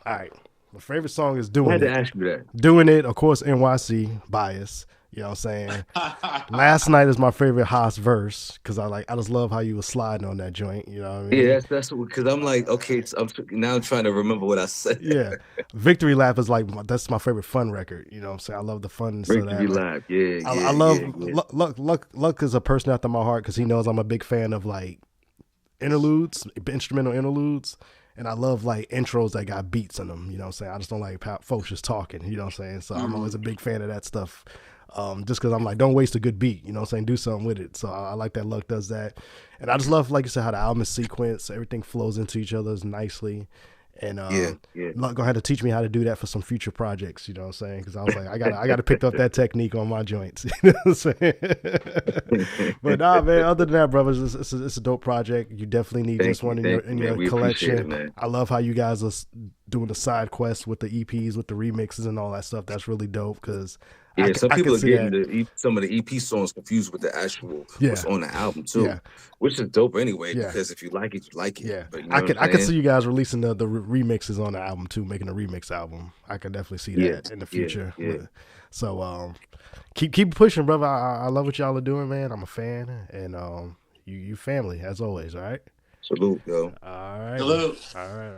S3: right. My favorite song is Doing
S4: I had
S3: It.
S4: to ask you that.
S3: Doing It, of course, NYC bias. You know what I'm saying? Last Night is my favorite Haas verse because I just love how you was sliding on that joint. You know what I mean?
S4: Yeah, that's because I'm like, okay, so I'm trying to remember what I said.
S3: Yeah. Victory Lap is that's my favorite fun record. You know what I'm saying? I love the funness of that.
S4: Victory Lap, yeah.
S3: I love Luck is a person after my heart because he knows I'm a big fan of like interludes, instrumental interludes. And I love like intros that got beats in them. You know what I'm saying? I just don't like folks just talking. You know what I'm saying? So I'm always a big fan of that stuff. Just because I'm like, don't waste a good beat. You know what I'm saying? Do something with it. So I like that Luck does that. And I just love, like you said, how the album is sequenced. Everything flows into each other's nicely. And Luck gonna have to teach me how to do that for some future projects. You know what I'm saying? Because I was like, I got to pick up that technique on my joints. You know what I'm saying? But nah, man. Other than that, brothers, it's a dope project. You definitely need this one in your collection.
S4: It,
S3: I love how you guys are doing the side quests with the EPs, with the remixes and all that stuff. That's really dope because.
S4: Yeah, some people are getting some of the EP songs confused with the actual what's on the album too, which is dope anyway. Because if you like it, you like it.
S3: Yeah,
S4: but
S3: I could see you guys releasing the remixes on the album too, making a remix album. I could definitely see that in the future.
S4: Yeah.
S3: So keep pushing, brother. I love what y'all are doing, man. I'm a fan, and you family as always. All right.
S4: Salute, yo.
S3: All right.
S5: Salute.
S3: All right.